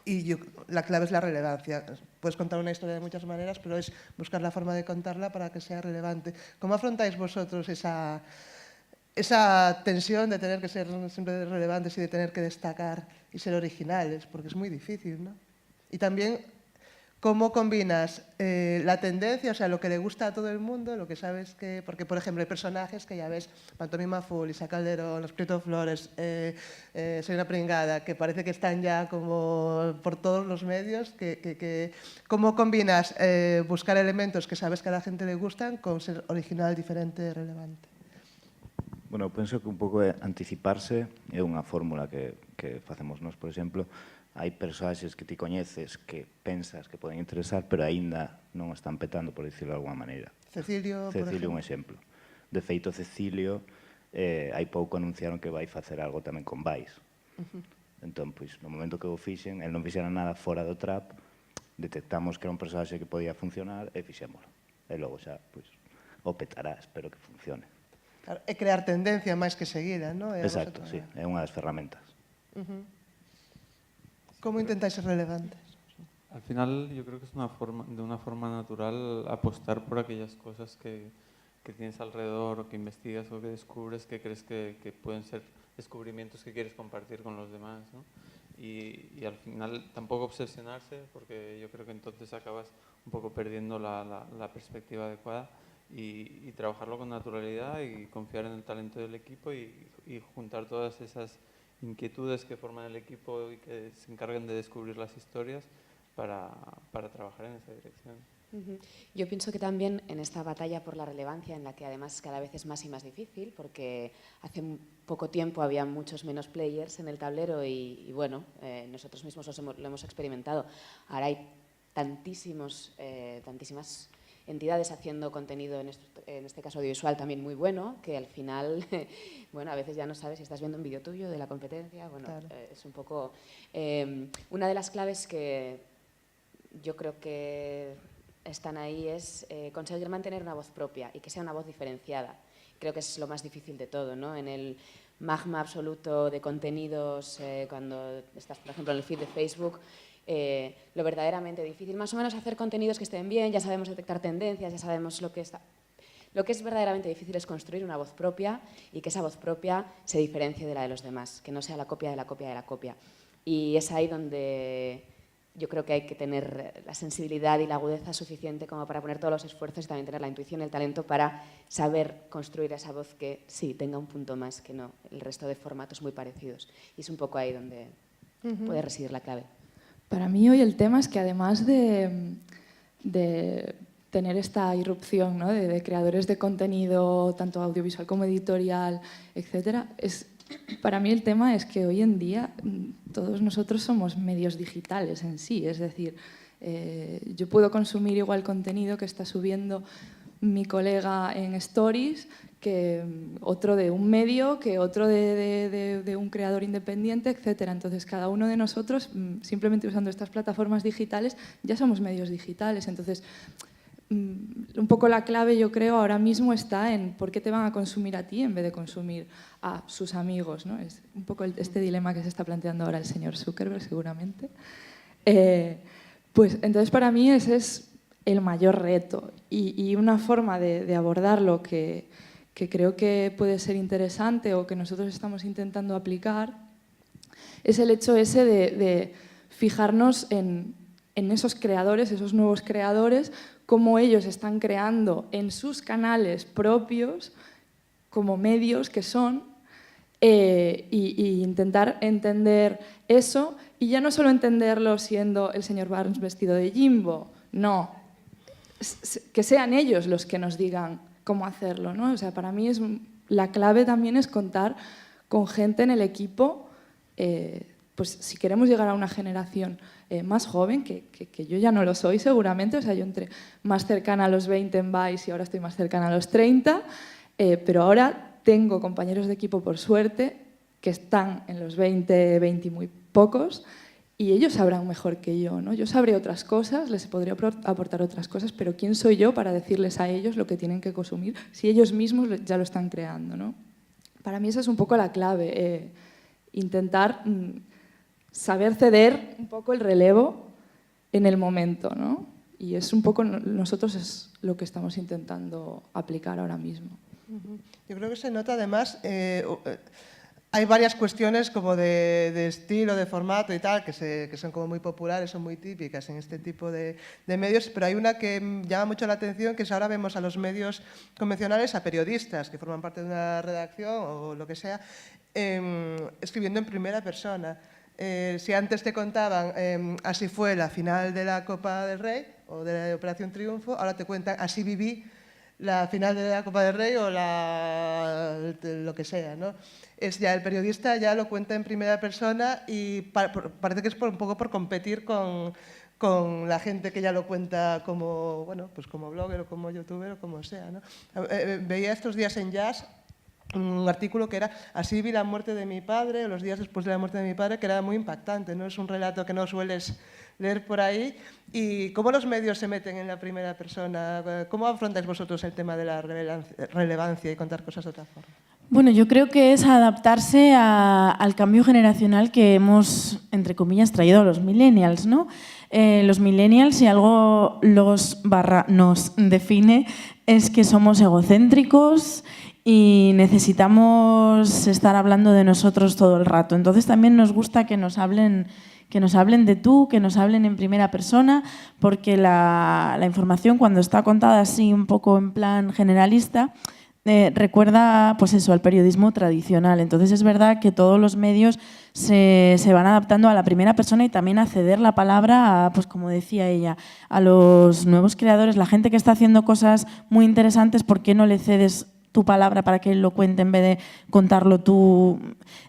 y la clave es la relevancia. Puedes contar una historia de muchas maneras, pero es buscar la forma de contarla para que sea relevante. ¿Cómo afrontáis vosotros esa tensión de tener que ser siempre relevantes y de tener que destacar y ser originales? Porque es muy difícil, ¿no? Y también, ¿cómo combinas la tendencia, o sea, lo que le gusta a todo el mundo, lo que sabes que... Porque, por ejemplo, hay personajes que ya ves, Pantomima Full, Isa Calderón, Los Prieto Flores, Soy una pringada, que parece que están ya como por todos los medios. ¿Cómo combinas buscar elementos que sabes que a la gente le gustan con ser original, diferente, relevante? Bueno, penso que un pouco é anticiparse é unha fórmula que facemos nós, por exemplo. Hai persoaxes que ti coñeces que pensas que poden interesar, pero aínda non están petando, por dicirlo de alguma maneira. Cecilio, por Cecilio é un exemplo. De feito, Cecilio, hai pouco anunciaron que vai facer algo tamén con Vais. Entón, pois, no momento que o fixen, el non fixera nada fora do trap, detectamos que era un persoaxe que podía funcionar e fixémolo. E logo xa, pois, o petará, espero que funcione. Claro, é crear tendencia máis que seguida, non? Exacto, sí, é unha das ferramentas. ¿Cómo intentáis ser relevantes? Al final yo creo que es de una forma natural apostar por aquellas cosas que tienes alrededor o que investigas o que descubres que crees que pueden ser descubrimientos que quieres compartir con los demás, ¿no? Y al final tampoco obsesionarse, porque yo creo que entonces acabas un poco perdiendo la perspectiva adecuada y trabajarlo con naturalidad y confiar en el talento del equipo y juntar todas esas inquietudes que forman el equipo y que se encarguen de descubrir las historias para trabajar en esa dirección. Yo pienso que también en esta batalla por la relevancia, en la que además cada vez es más y más difícil, porque hace poco tiempo había muchos menos players en el tablero y bueno, nosotros mismos lo hemos experimentado. Ahora hay tantísimas entidades haciendo contenido, en este caso audiovisual, también muy bueno, que al final, bueno, a veces ya no sabes si estás viendo un vídeo tuyo de la competencia. Bueno, claro. Es un poco... una de las claves que yo creo que están ahí es conseguir mantener una voz propia y que sea una voz diferenciada. Creo que es lo más difícil de todo, ¿no? En el magma absoluto de contenidos, cuando estás, por ejemplo, en el feed de Facebook, lo verdaderamente difícil, más o menos hacer contenidos que estén bien, ya sabemos detectar tendencias, ya sabemos lo que está... Lo que es verdaderamente difícil es construir una voz propia y que esa voz propia se diferencie de la de los demás, que no sea la copia de la copia de la copia. Y es ahí donde yo creo que hay que tener la sensibilidad y la agudeza suficiente como para poner todos los esfuerzos y también tener la intuición y el talento para saber construir esa voz que sí tenga un punto más que no el resto de formatos muy parecidos. Y es un poco ahí donde puede residir la clave. Para mí hoy el tema es que además de tener esta irrupción, ¿no? de creadores de contenido, tanto audiovisual como editorial, etcétera, para mí el tema es que hoy en día todos nosotros somos medios digitales en sí, es decir, yo puedo consumir igual contenido que está subiendo mi colega en Stories, que otro de un medio, que otro de un creador independiente, etcétera. Entonces, cada uno de nosotros, simplemente usando estas plataformas digitales, ya somos medios digitales. Entonces, un poco la clave, yo creo, ahora mismo está en por qué te van a consumir a ti en vez de consumir a sus amigos, ¿no? Es un poco este dilema que se está planteando ahora el señor Zuckerberg, seguramente. Pues entonces, para mí ese es el mayor reto y una forma de abordarlo que creo que puede ser interesante o que nosotros estamos intentando aplicar es el hecho ese de fijarnos en esos creadores, esos nuevos creadores, cómo ellos están creando en sus canales propios como medios que son y intentar entender eso y ya no solo entenderlo siendo el señor Barnes vestido de Jimbo, no, que sean ellos los que nos digan cómo hacerlo, ¿no? O sea, para mí la clave también es contar con gente en el equipo, pues si queremos llegar a una generación más joven, que yo ya no lo soy seguramente, o sea, yo entré más cercana a los 20 en Vice y ahora estoy más cercana a los 30, pero ahora tengo compañeros de equipo, por suerte, que están en los 20 y muy pocos, y ellos sabrán mejor que yo, ¿no? Yo sabré otras cosas, les podría aportar otras cosas, pero ¿quién soy yo para decirles a ellos lo que tienen que consumir si ellos mismos ya lo están creando, ¿no? Para mí esa es un poco la clave, intentar saber ceder un poco el relevo en el momento, ¿no? Y es un poco, nosotros es lo que estamos intentando aplicar ahora mismo. Yo creo que se nota además... hay varias cuestiones como de estilo, de formato y tal, que son como muy populares, son muy típicas en este tipo de medios, pero hay una que llama mucho la atención, que es ahora vemos a los medios convencionales, a periodistas que forman parte de una redacción o lo que sea, escribiendo en primera persona. Si antes te contaban así fue la final de la Copa del Rey o de la Operación Triunfo, ahora te cuentan así viví la final de la Copa del Rey o lo que sea, ¿no? Es ya el periodista ya lo cuenta en primera persona y parece que es un poco por competir con la gente que ya lo cuenta como, bueno, pues como blogger o como youtuber o como sea, ¿no? Veía estos días en Jazz un artículo que era así vi la muerte de mi padre o los días después de la muerte de mi padre, que era muy impactante, ¿no? Es un relato que no sueles leer por ahí. ¿Y cómo los medios se meten en la primera persona? ¿Cómo afrontáis vosotros el tema de la relevancia y contar cosas de otra forma? Bueno, yo creo que es adaptarse al cambio generacional que hemos, entre comillas, traído a los millennials, ¿no? Los millennials, si algo nos define, es que somos egocéntricos y necesitamos estar hablando de nosotros todo el rato. Entonces también nos gusta que nos hablen de tú, que nos hablen en primera persona, porque la información cuando está contada así un poco en plan generalista recuerda pues eso, al periodismo tradicional. Entonces es verdad que todos los medios se van adaptando a la primera persona y también a ceder la palabra a, pues como decía ella, a los nuevos creadores, la gente que está haciendo cosas muy interesantes. ¿Por qué no le cedes tu palabra para que él lo cuente en vez de contarlo tú?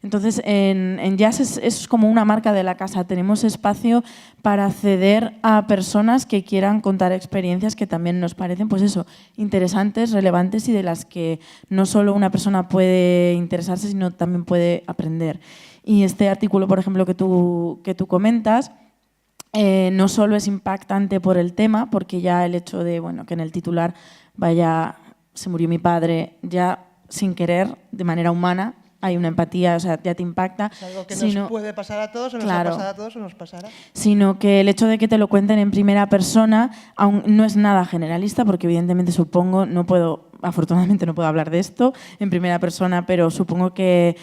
Entonces, en Jazz es como una marca de la casa. Tenemos espacio para ceder a personas que quieran contar experiencias que también nos parecen, pues eso, interesantes, relevantes y de las que no solo una persona puede interesarse, sino también puede aprender. Y este artículo, por ejemplo, que tú comentas, no solo es impactante por el tema, porque ya el hecho de que en el titular vaya se murió mi padre, ya sin querer, de manera humana, hay una empatía, o sea, ya te impacta. Es algo que nos puede pasar a todos, o nos ha pasado a todos, o nos pasará. Sino que el hecho de que te lo cuenten en primera persona aún no es nada generalista, porque evidentemente supongo, afortunadamente no puedo hablar de esto en primera persona, pero supongo que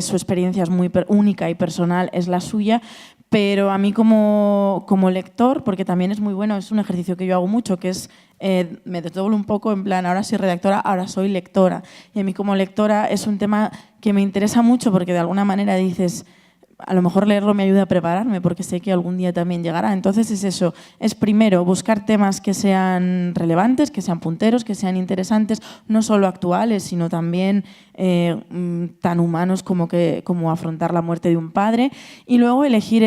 su experiencia es muy única y personal, es la suya. Pero a mí como lector, porque también es muy bueno, es un ejercicio que yo hago mucho, que es, me desdoblo un poco en plan, ahora soy redactora, ahora soy lectora. Y a mí como lectora es un tema que me interesa mucho porque de alguna manera dices, a lo mejor leerlo me ayuda a prepararme porque sé que algún día también llegará. Entonces es eso, es primero buscar temas que sean relevantes, que sean punteros, que sean interesantes, no solo actuales, sino también tan humanos como afrontar la muerte de un padre, y luego elegir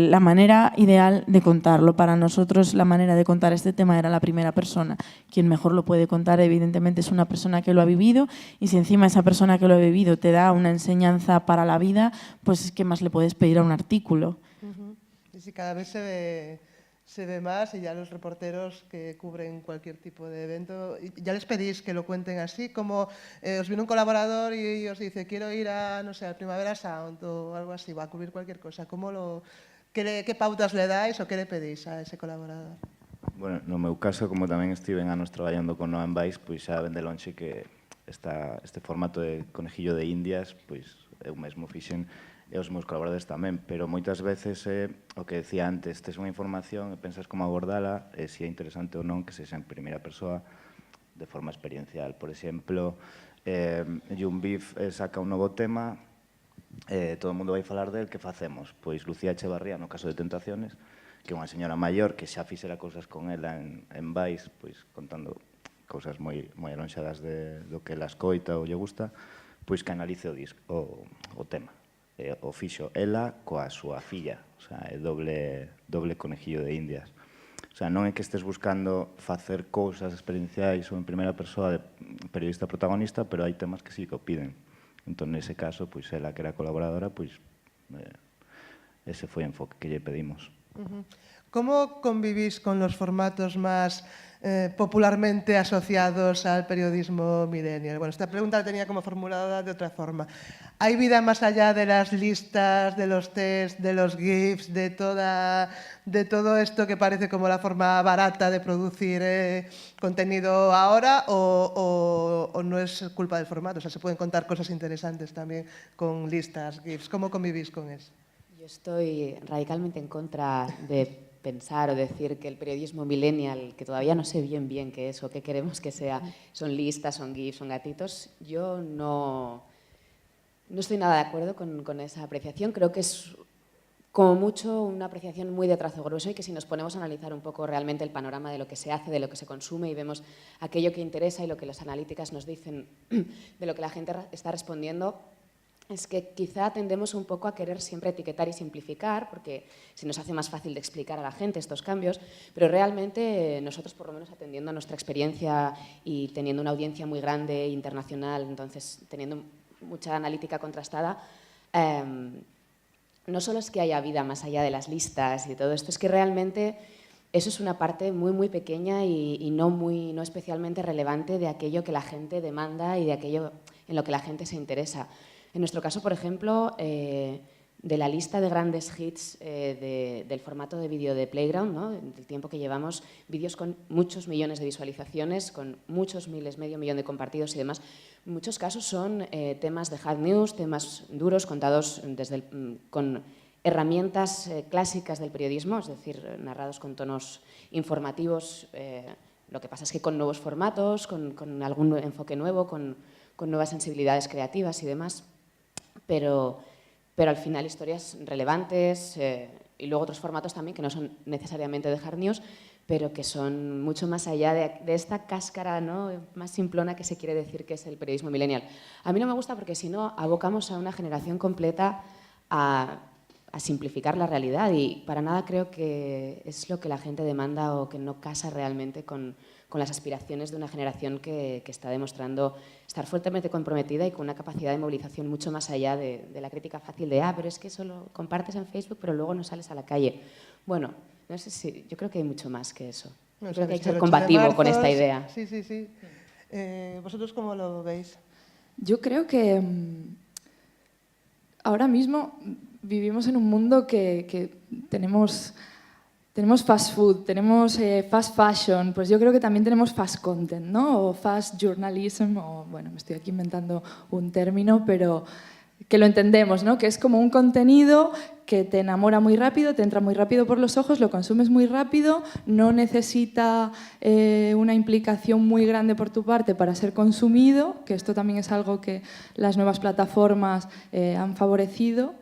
la manera ideal de contarlo. Para nosotros la manera de contar este tema era la primera persona. Quien mejor lo puede contar evidentemente es una persona que lo ha vivido, y si encima esa persona que lo ha vivido te da una enseñanza para la vida, pues ¿qué más le puedes pedir a un artículo? Y si cada vez se ve más, y ya los reporteros que cubren cualquier tipo de evento, ya les pedís que lo cuenten así, como os viene un colaborador y os dice quiero ir a, no sé, a Primavera Sound o algo así, va a cubrir cualquier cosa. ¿Qué pautas le dais o qué le pedís a ese colaborador? Bueno, no meu caso, como tamén estiven anos traballando con Noam Vice, pois xa ven de lonxe que este formato de conejillo de indias, pois eu mesmo fixen e os meus colaboradores tamén, pero moitas veces o que decía antes, tes unha información e pensas como abordala, e se é interesante ou non que sexa en primeira persoa de forma experiencial. Por exemplo, Young Beef saca un novo tema, todo o mundo vai falar del, que facemos? Pois Lucía Echevarría, no caso de Tentaciones, que é unha señora maior que xa fixera cousas con ela en Vice, pois contando cousas moi alonxadas do que ela escoita ou lle gusta, pois que analice o tema. O fixo ela coa súa filla, o sea, é doble conejillo de indias. O sea, non é que estés buscando facer cousas experienciais ou en primeira persoa de periodista protagonista, pero hai temas que sí que o piden. Entón, nese caso, pois ela que era colaboradora, pois ese foi o enfoque que lle pedimos. ¿Cómo convivís con los formatos más popularmente asociados al periodismo millennial? Bueno, esta pregunta la tenía como formulada de otra forma. ¿Hay vida más allá de las listas, de los tests, de los GIFs, de todo esto que parece como la forma barata de producir contenido ahora, o no es culpa del formato? O sea, se pueden contar cosas interesantes también con listas, GIFs. ¿Cómo convivís con eso? Yo estoy radicalmente en contra de pensar o decir que el periodismo millennial, que todavía no sé bien qué es o qué queremos que sea, son listas, son GIFs, son gatitos. Yo no estoy nada de acuerdo con esa apreciación. Creo que es como mucho una apreciación muy de trazo grueso, y que si nos ponemos a analizar un poco realmente el panorama de lo que se hace, de lo que se consume, y vemos aquello que interesa y lo que las analíticas nos dicen de lo que la gente está respondiendo, es que quizá tendemos un poco a querer siempre etiquetar y simplificar, porque se nos hace más fácil de explicar a la gente estos cambios, pero realmente nosotros, por lo menos atendiendo a nuestra experiencia y teniendo una audiencia muy grande, internacional, entonces teniendo mucha analítica contrastada, no solo es que haya vida más allá de las listas y todo esto, es que realmente eso es una parte muy pequeña y no especialmente relevante de aquello que la gente demanda y de aquello en lo que la gente se interesa. En nuestro caso, por ejemplo, de la lista de grandes hits del formato de vídeo de Playground, ¿no? Del tiempo que llevamos, vídeos con muchos millones de visualizaciones, con muchos miles, medio millón de compartidos y demás, en muchos casos son temas de hard news, temas duros, contados con herramientas clásicas del periodismo, es decir, narrados con tonos informativos Lo que pasa es que con nuevos formatos, con algún enfoque nuevo, con nuevas sensibilidades creativas y demás, pero al final historias relevantes y luego otros formatos también que no son necesariamente de hard news, pero que son mucho más allá de esta cáscara, ¿no?, más simplona que se quiere decir que es el periodismo millennial. A mí no me gusta porque si no abocamos a una generación completa a simplificar la realidad y para nada creo que es lo que la gente demanda o que no casa realmente con las aspiraciones de una generación que está demostrando estar fuertemente comprometida y con una capacidad de movilización mucho más allá de la crítica fácil de pero es que eso lo compartes en Facebook pero luego no sales a la calle. Bueno, no sé si, yo creo que hay mucho más que eso. No, creo que hay que el ser 8 de combativo marzo, con esta idea. Sí, sí, sí. ¿Vosotros cómo lo veis? Yo creo que ahora mismo vivimos en un mundo que tenemos fast food, tenemos fast fashion, pues yo creo que también tenemos fast content, ¿no? O fast journalism, o bueno, me estoy aquí inventando un término, pero que lo entendemos, ¿no? Que es como un contenido que te enamora muy rápido, te entra muy rápido por los ojos, lo consumes muy rápido, no necesita una implicación muy grande por tu parte para ser consumido, que esto también es algo que las nuevas plataformas han favorecido.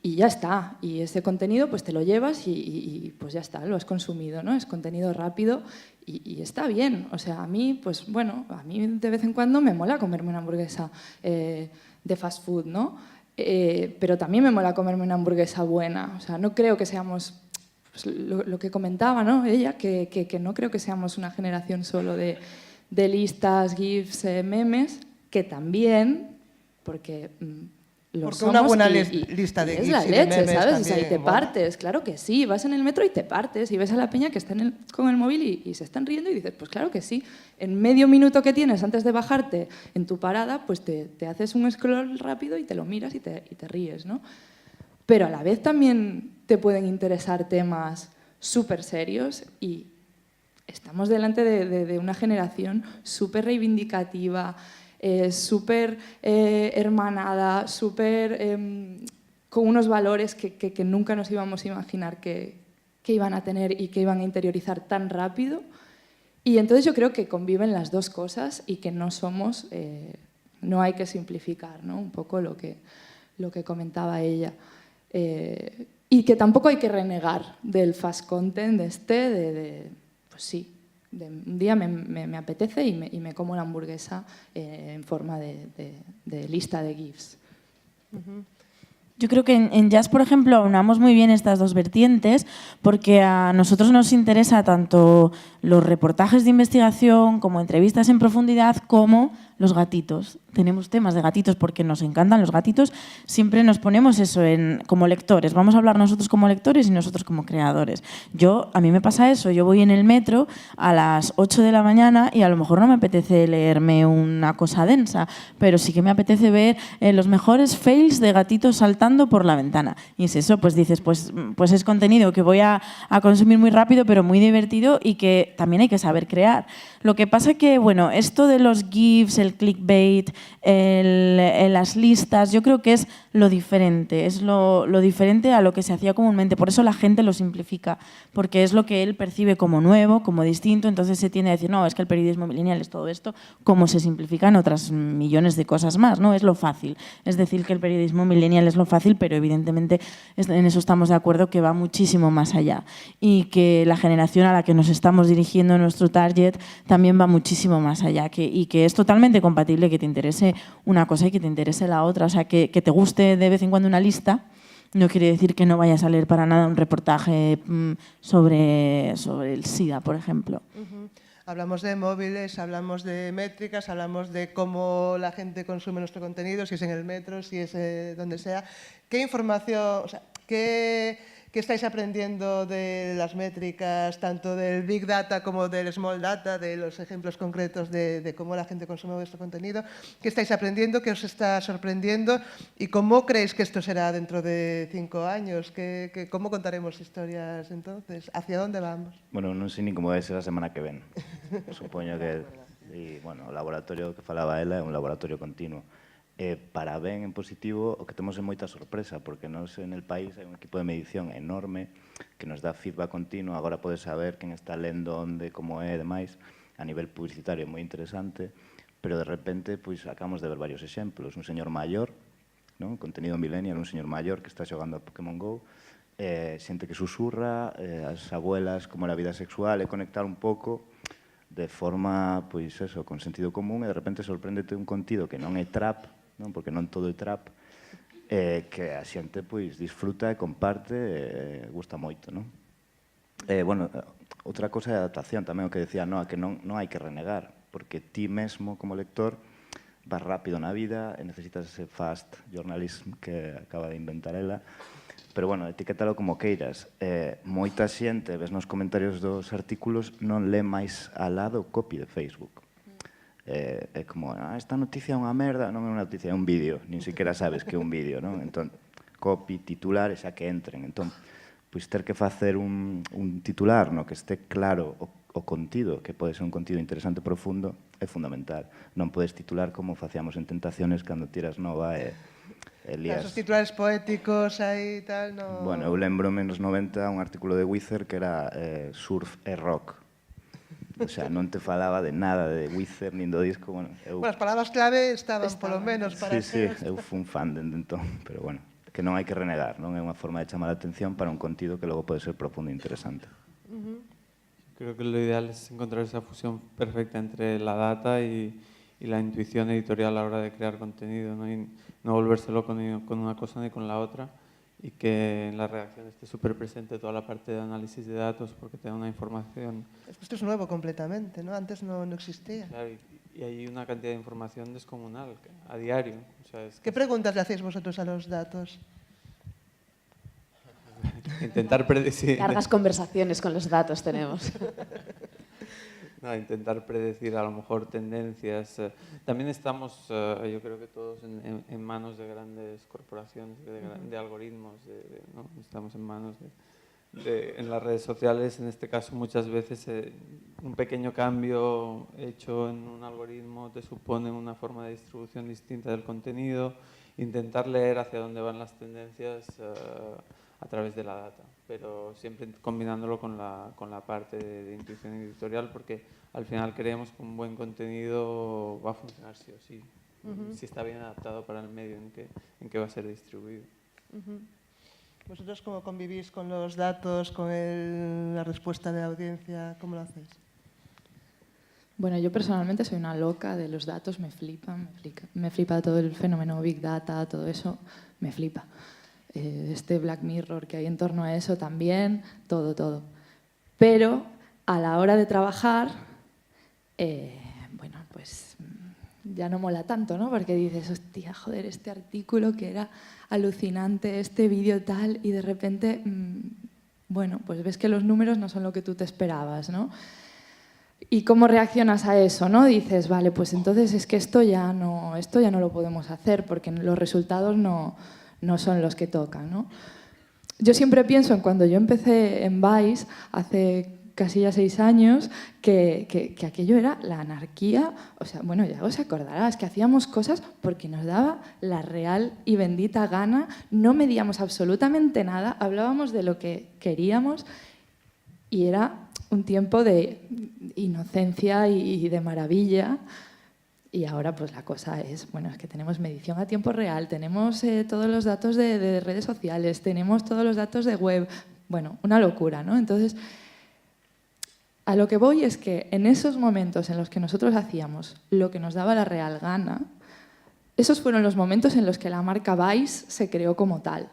Y ya está, y ese contenido pues te lo llevas y pues ya está, lo has consumido, ¿no? Es contenido rápido y está bien. O sea, a mí, pues bueno, a mí de vez en cuando me mola comerme una hamburguesa de fast food, ¿no? Pero también me mola comerme una hamburguesa buena. O sea, no creo que seamos, pues, lo que comentaba, ¿no? Ella, que no creo que seamos una generación solo de listas, GIFs, memes, que también, porque una buena lista de es GIFs la y de leche, memes ¿sabes? también, O sea, y te mola. partes, claro que sí. Vas en el metro y te partes y ves a la peña que está con el móvil y se están riendo y dices, pues claro que sí. En medio minuto que tienes antes de bajarte en tu parada, pues te haces un scroll rápido y te lo miras y te ríes, ¿no? Pero a la vez también te pueden interesar temas súper serios y estamos delante de una generación súper reivindicativa, súper hermanada, súper con unos valores que nunca nos íbamos a imaginar que iban a tener y que iban a interiorizar tan rápido. Y entonces yo creo que conviven las dos cosas y que no somos, no hay que simplificar, ¿no? Un poco lo que comentaba ella. Y que tampoco hay que renegar del fast content pues sí, un día me apetece y me como la hamburguesa en forma de lista de GIFs. Yo creo que en Jazz, por ejemplo, aunamos muy bien estas dos vertientes porque a nosotros nos interesa tanto los reportajes de investigación como entrevistas en profundidad como los gatitos. Tenemos temas de gatitos porque nos encantan los gatitos. Siempre nos ponemos eso como lectores. Vamos a hablar nosotros como lectores y nosotros como creadores. A mí me pasa eso. Yo voy en el metro a las 8 de la mañana y a lo mejor no me apetece leerme una cosa densa, pero sí que me apetece ver los mejores fails de gatitos saltando por la ventana. Y es eso, pues dices, pues es contenido que voy a consumir muy rápido, pero muy divertido y que también hay que saber crear. Lo que pasa que, bueno, esto de los GIFs, el clickbait, las listas, yo creo que es lo diferente, es lo diferente a lo que se hacía comúnmente. Por eso la gente lo simplifica, porque es lo que él percibe como nuevo, como distinto, entonces se tiende a decir, no, es que el periodismo millennial es todo esto, como se simplifican otras millones de cosas más, ¿no? Es lo fácil. Es decir, que el periodismo millennial es lo fácil, pero evidentemente en eso estamos de acuerdo que va muchísimo más allá y que la generación a la que nos estamos dirigiendo, nuestro target, también va muchísimo más allá y que es totalmente compatible que te interese una cosa y que te interese la otra. O sea, que te guste de vez en cuando una lista no quiere decir que no vayas a leer para nada un reportaje sobre el SIDA, por ejemplo. Hablamos de móviles, hablamos de métricas, hablamos de cómo la gente consume nuestro contenido, si es en el metro, si es donde sea. ¿Qué información, o sea, qué estáis aprendiendo de las métricas, tanto del Big Data como del Small Data, de los ejemplos concretos de cómo la gente consume vuestro contenido? ¿Qué estáis aprendiendo? ¿Qué os está sorprendiendo? ¿Y cómo creéis que esto será dentro de 5 años? ¿Cómo contaremos historias entonces? ¿Hacia dónde vamos? Bueno, non sei nin como vai ser a semana que ven. Supoño que, bueno, o laboratorio que falaba ela é un laboratorio continuo. para ben en positivo, o que temos é moita sorpresa, porque nos en el país hai un equipo de medición enorme que nos dá feedback continuo, agora podes saber quen está lendo, onde, como é e demais, a nivel publicitario é moi interesante, pero de repente pois acabamos de ver varios exemplos. Un señor maior, non? Contenido millennial, un señor maior que está xogando a Pokémon GO, xente que susurra, as abuelas como la vida sexual, e conectar un pouco de forma, pois eso, con sentido común, e de repente sorpréndete un contido que non é trap, non? Porque non todo é trap, que a xente pois disfruta e comparte e gusta moito, non? Bueno, outra cosa é a adaptación tamén, o que decía Noa, que non hai que renegar, porque ti mesmo como lector vas rápido na vida e necesitas ese fast journalism que acaba de inventar ela, pero bueno, etiquétalo como queiras. Moita xente, ves nos comentarios dos artículos, non lé máis alá do copy de Facebook. É como, esta noticia é unha merda, non é unha noticia, é un vídeo, nin siquiera sabes que é un vídeo, non? Entón, copy, titular, xa que entren. Entón, pois ter que facer un titular no que este claro o contido, que pode ser un contido interesante e profundo, é fundamental. Non podes titular como facíamos en Tentaciones cando tiras nova e lías. Esos titulares poéticos aí e tal, no... Bueno, eu lembro menos 90 un artículo de Wizard que era surf e rock. O sea, non te falaba de nada de Wizard nin do disco. Bueno, as palabras clave estaban polo menos para ser... Sí, eu fui un fan dende entón, pero bueno, que non hai que renegar, non é unha forma de chamar a atención para un contido que logo pode ser profundo e interesante. Creo que lo ideal es encontrar esa fusión perfecta entre la data y la intuición editorial a la hora de crear contenido, ¿no? Y no volvérselo con una cosa ni con la otra, y que en la redacción esté súper presente toda la parte de análisis de datos porque te da una información... Esto es nuevo completamente, ¿no? Antes no existía. Claro, y hay una cantidad de información descomunal a diario. O sea, ¿Qué preguntas le hacéis vosotros a los datos? Intentar predecir... Largas conversaciones con los datos tenemos. No, intentar predecir a lo mejor tendencias. También estamos, yo creo que todos en manos de grandes corporaciones, de algoritmos, ¿no? Estamos en manos en las redes sociales. En este caso, muchas veces un pequeño cambio hecho en un algoritmo te supone una forma de distribución distinta del contenido. Intentar leer hacia dónde van las tendencias a través de la data, pero siempre combinándolo con la parte de intuición editorial, porque al final creemos que un buen contenido va a funcionar sí o sí, si está bien adaptado para el medio en que va a ser distribuido. ¿Vosotros cómo convivís con los datos, con la respuesta de la audiencia? ¿Cómo lo hacéis? Bueno, yo personalmente soy una loca de los datos, me flipa todo el fenómeno Big Data, todo eso, me flipa. Este Black Mirror que hay en torno a eso también, todo. Pero a la hora de trabajar, bueno, pues ya no mola tanto, ¿no? Porque dices, hostia, joder, este artículo que era alucinante, este vídeo tal, y de repente, bueno, pues ves que los números no son lo que tú te esperabas, ¿no? ¿Y cómo reaccionas a eso, no? Dices, vale, pues entonces es que esto ya no lo podemos hacer porque los resultados no son los que tocan, ¿no? Yo siempre pienso en cuando yo empecé en Vice, hace casi ya 6 años, que aquello era la anarquía. O sea, bueno, ya os acordarás que hacíamos cosas porque nos daba la real y bendita gana, no medíamos absolutamente nada, hablábamos de lo que queríamos y era un tiempo de inocencia y de maravilla. Y ahora pues la cosa es, bueno, es que tenemos medición a tiempo real, tenemos todos los datos de redes sociales, tenemos todos los datos de web, bueno, una locura, ¿no? Entonces, a lo que voy es que en esos momentos en los que nosotros hacíamos lo que nos daba la real gana, esos fueron los momentos en los que la marca Vice se creó como tal.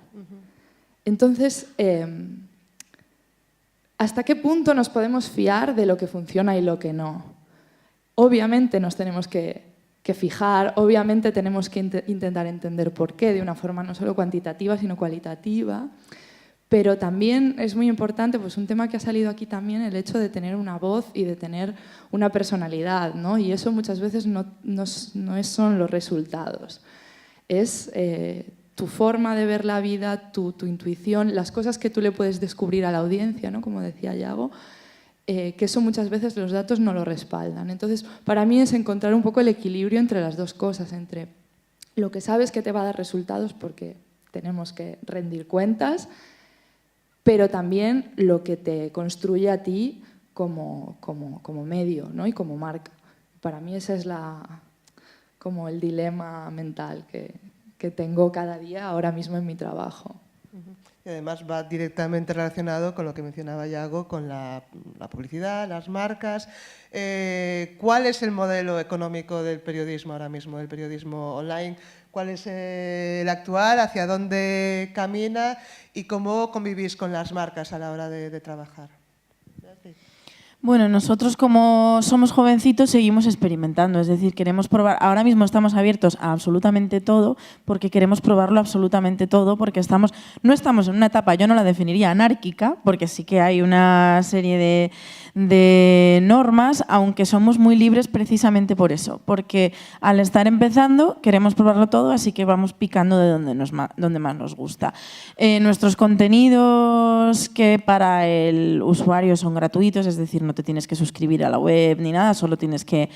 Entonces, ¿hasta qué punto nos podemos fiar de lo que funciona y lo que no? Obviamente nos tenemos que fijar, obviamente tenemos que intentar entender por qué, de una forma no solo cuantitativa, sino cualitativa, pero también es muy importante, pues un tema que ha salido aquí también, el hecho de tener una voz y de tener una personalidad, ¿no? Y eso muchas veces no son los resultados. Es tu forma de ver la vida, tu intuición, las cosas que tú le puedes descubrir a la audiencia, ¿no? Como decía Yago, que eso muchas veces los datos no lo respaldan. Entonces, para mí es encontrar un poco el equilibrio entre las dos cosas, entre lo que sabes que te va a dar resultados porque tenemos que rendir cuentas, pero también lo que te construye a ti como medio, ¿no? Y como marca. Para mí ese es como el dilema mental que tengo cada día ahora mismo en mi trabajo. Y además va directamente relacionado con lo que mencionaba Yago, con la publicidad, las marcas. ¿Cuál es el modelo económico del periodismo ahora mismo, del periodismo online? ¿Cuál es el actual? ¿Hacia dónde camina? ¿Y cómo convivís con las marcas a la hora de trabajar? Bueno, nosotros como somos jovencitos seguimos experimentando, es decir, queremos probar, ahora mismo estamos abiertos a absolutamente todo porque queremos probarlo absolutamente todo porque no estamos en una etapa, yo no la definiría anárquica, porque sí que hay una serie de normas, aunque somos muy libres precisamente por eso, porque al estar empezando queremos probarlo todo, así que vamos picando de donde más nos gusta. Nuestros contenidos que para el usuario son gratuitos, es decir, no te tienes que suscribir a la web ni nada, solo tienes que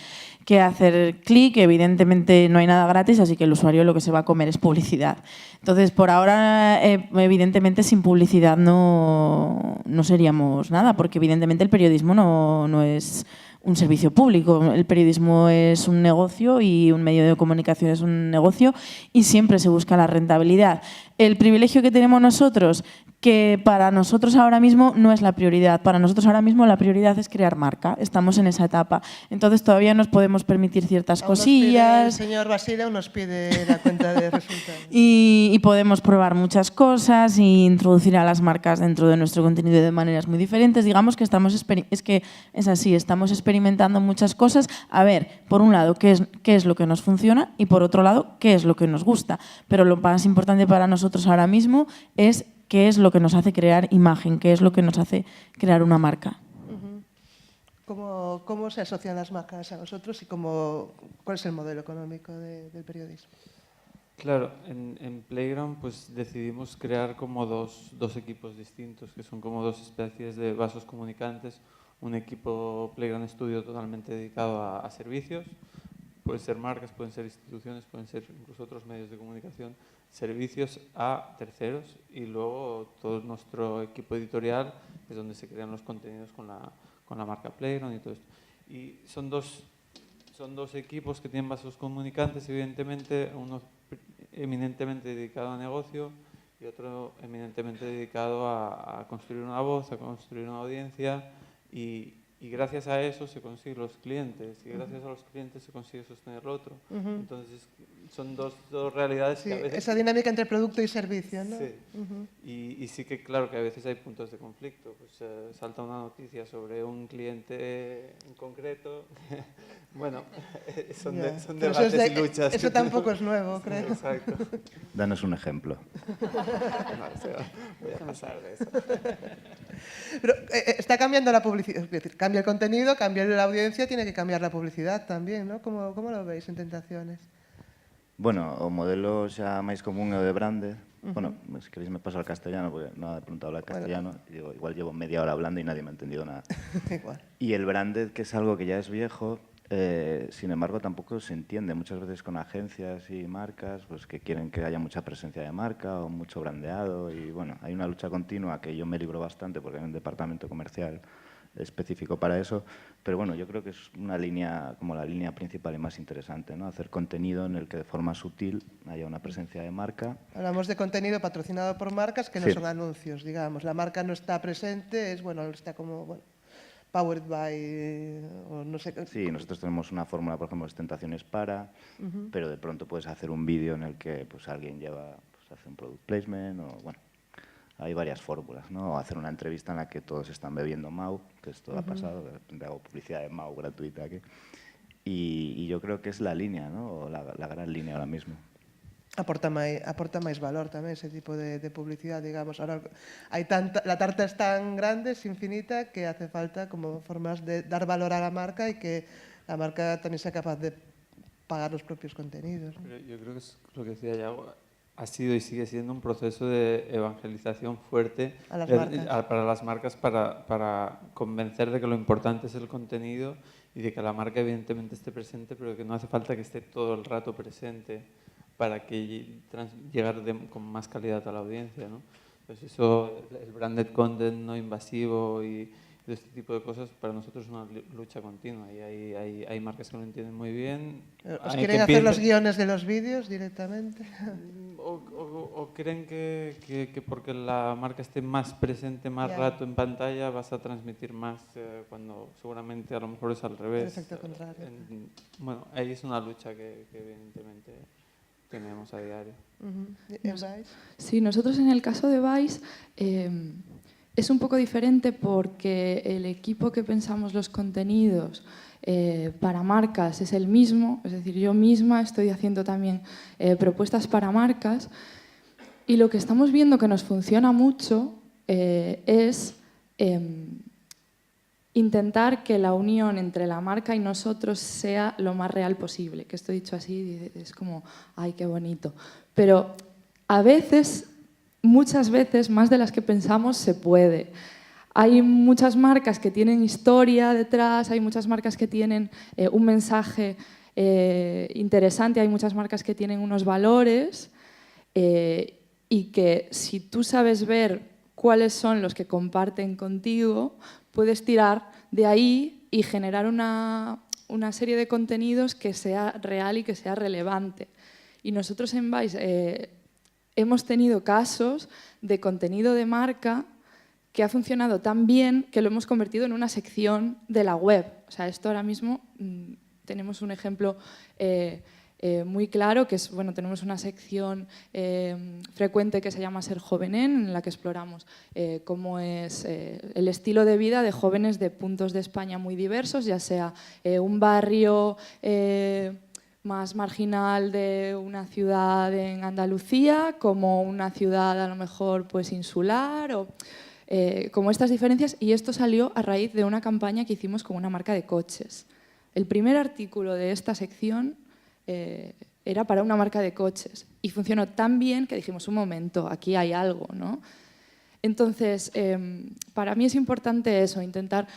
hacer clic. Evidentemente no hay nada gratis, así que el usuario lo que se va a comer es publicidad. Entonces, por ahora, evidentemente, sin publicidad no seríamos nada, porque evidentemente el periodismo no es un servicio público. El periodismo es un negocio y un medio de comunicación es un negocio y siempre se busca la rentabilidad. El privilegio que tenemos nosotros, que para nosotros ahora mismo no es la prioridad. Para nosotros ahora mismo la prioridad es crear marca. Estamos en esa etapa. Entonces todavía nos podemos permitir ciertas cosillas. El señor Basile nos pide la cuenta de resultados. Y podemos probar muchas cosas e introducir a las marcas dentro de nuestro contenido de maneras muy diferentes. Digamos que es así, estamos experimentando muchas cosas. A ver, por un lado, qué es lo que nos funciona y por otro lado, qué es lo que nos gusta. Pero lo más importante para nosotros ahora mismo es qué es lo que nos hace crear imagen, qué es lo que nos hace crear una marca. ¿Cómo se asocian las marcas a nosotros y cuál es el modelo económico del periodismo? Claro, en Playground pues decidimos crear como dos equipos distintos, que son como dos especies de vasos comunicantes. Un equipo Playground Studio totalmente dedicado a servicios, pueden ser marcas, pueden ser instituciones, pueden ser incluso otros medios de comunicación, servicios a terceros, y luego todo nuestro equipo editorial es donde se crean los contenidos con la marca Playground y todo esto. Y son dos equipos que tienen vasos comunicantes, evidentemente, uno eminentemente dedicado a negocio y otro eminentemente dedicado a construir una voz, a construir una audiencia, y gracias a eso se consiguen los clientes, y gracias a los clientes se consigue sostener lo otro. Entonces son dos realidades que a veces... Esa dinámica entre producto y servicio, ¿no? Sí. Y sí que claro que a veces hay puntos de conflicto. Pues salta una noticia sobre un cliente en concreto. Bueno, son debates y luchas. Eso tampoco es nuevo, creo. Exacto. Danos un ejemplo. Voy a pasar de eso. Pero está cambiando la publicidad, es decir, cambia el contenido, cambia la audiencia, tiene que cambiar la publicidad también, ¿no? ¿Cómo lo veis en Tentaciones? Bueno, o modelo xa máis común é o de branded. Bueno, se queréis me paso al castellano, porque no he preguntado hablar castellano. Y digo, igual llevo media hora hablando y nadie me ha entendido nada. Igual. Y el branded, que es algo que ya es viejo, sin embargo tampoco se entiende muchas veces con agencias y marcas pues que quieren que haya mucha presencia de marca o mucho brandeado, y bueno, hay una lucha continua que yo me libro bastante porque hay un departamento comercial específico para eso, pero bueno, yo creo que es una línea, como la línea principal y más interesante, ¿no? Hacer contenido en el que de forma sutil haya una presencia de marca. Hablamos de contenido patrocinado por marcas que no son anuncios, digamos. La marca no está presente, está como, bueno, powered by, o no sé. Sí, nosotros tenemos una fórmula, por ejemplo, de Tentaciones para, pero de pronto puedes hacer un vídeo en el que pues alguien hace un product placement, o bueno, hay varias fórmulas, ¿no? O hacer una entrevista en la que todos están bebiendo Mau, que esto ha pasado, de repente hago publicidad de Mau gratuita aquí, y yo creo que es la línea, ¿no? O la gran línea ahora mismo. Aporta máis valor tamén ese tipo de publicidad, digamos. Ahora la tarta es tan grande, es infinita, que hace falta como formas de dar valor a la marca y que la marca también sea capaz de pagar los propios contenidos, ¿no? Yo creo que es lo que decía Yago, ha sido y sigue siendo un proceso de evangelización fuerte para las marcas, para convencer de que lo importante es el contenido y de que la marca evidentemente esté presente, pero que no hace falta que esté todo el rato presente para que llegar con más calidad a la audiencia, ¿no? Pues eso, el branded content no invasivo y de este tipo de cosas, para nosotros es una lucha continua y hay marcas que lo entienden muy bien. ¿Os quieren hacer los guiones de los vídeos directamente? O creen que porque la marca esté más presente más rato en pantalla vas a transmitir más cuando seguramente a lo mejor es al revés. El efecto contrario. Bueno, ahí es una lucha que evidentemente tenemos a diario. Sí, nosotros en el caso de Vice es un poco diferente porque el equipo que pensamos los contenidos para marcas es el mismo, es decir, yo misma estoy haciendo también propuestas para marcas y lo que estamos viendo que nos funciona mucho es intentar que la unión entre la marca y nosotros sea lo más real posible. Que esto dicho así es como, ay, qué bonito. Pero a veces, muchas veces, más de las que pensamos, se puede. Hay muchas marcas que tienen historia detrás, hay muchas marcas que tienen un mensaje interesante, hay muchas marcas que tienen unos valores y que si tú sabes ver cuáles son los que comparten contigo, puedes tirar de ahí y generar una serie de contenidos que sea real y que sea relevante. Y nosotros en Vice hemos tenido casos de contenido de marca que ha funcionado tan bien que lo hemos convertido en una sección de la web. O sea, esto ahora mismo tenemos un ejemplo muy claro, que es, bueno, tenemos una sección frecuente que se llama Ser Jovenen, en la que exploramos cómo es el estilo de vida de jóvenes de puntos de España muy diversos, ya sea un barrio más marginal de una ciudad en Andalucía, como una ciudad a lo mejor pues insular, o como estas diferencias, y esto salió a raíz de una campaña que hicimos con una marca de coches. El primer artículo de esta sección era para una marca de coches y funcionó tan bien que dijimos, un momento, aquí hay algo, ¿no? Entonces, para mí es importante eso, intentar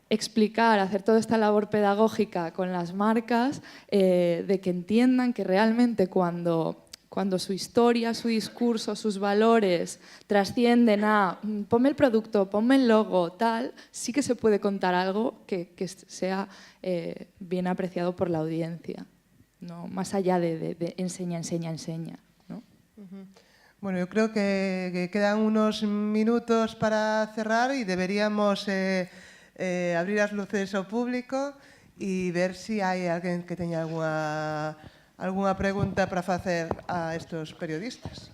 explicar, hacer toda esta labor pedagógica con las marcas, de que entiendan que realmente cuando su historia, su discurso, sus valores trascienden a ponme el producto, ponme el logo, tal, sí que se puede contar algo que sea bien apreciado por la audiencia, ¿no? Más allá de enseña, ¿no? Bueno, yo creo que quedan unos minutos para cerrar y deberíamos abrir las luces ao público e ver si hai alguén que teña alguna pregunta para facer a estes periodistas.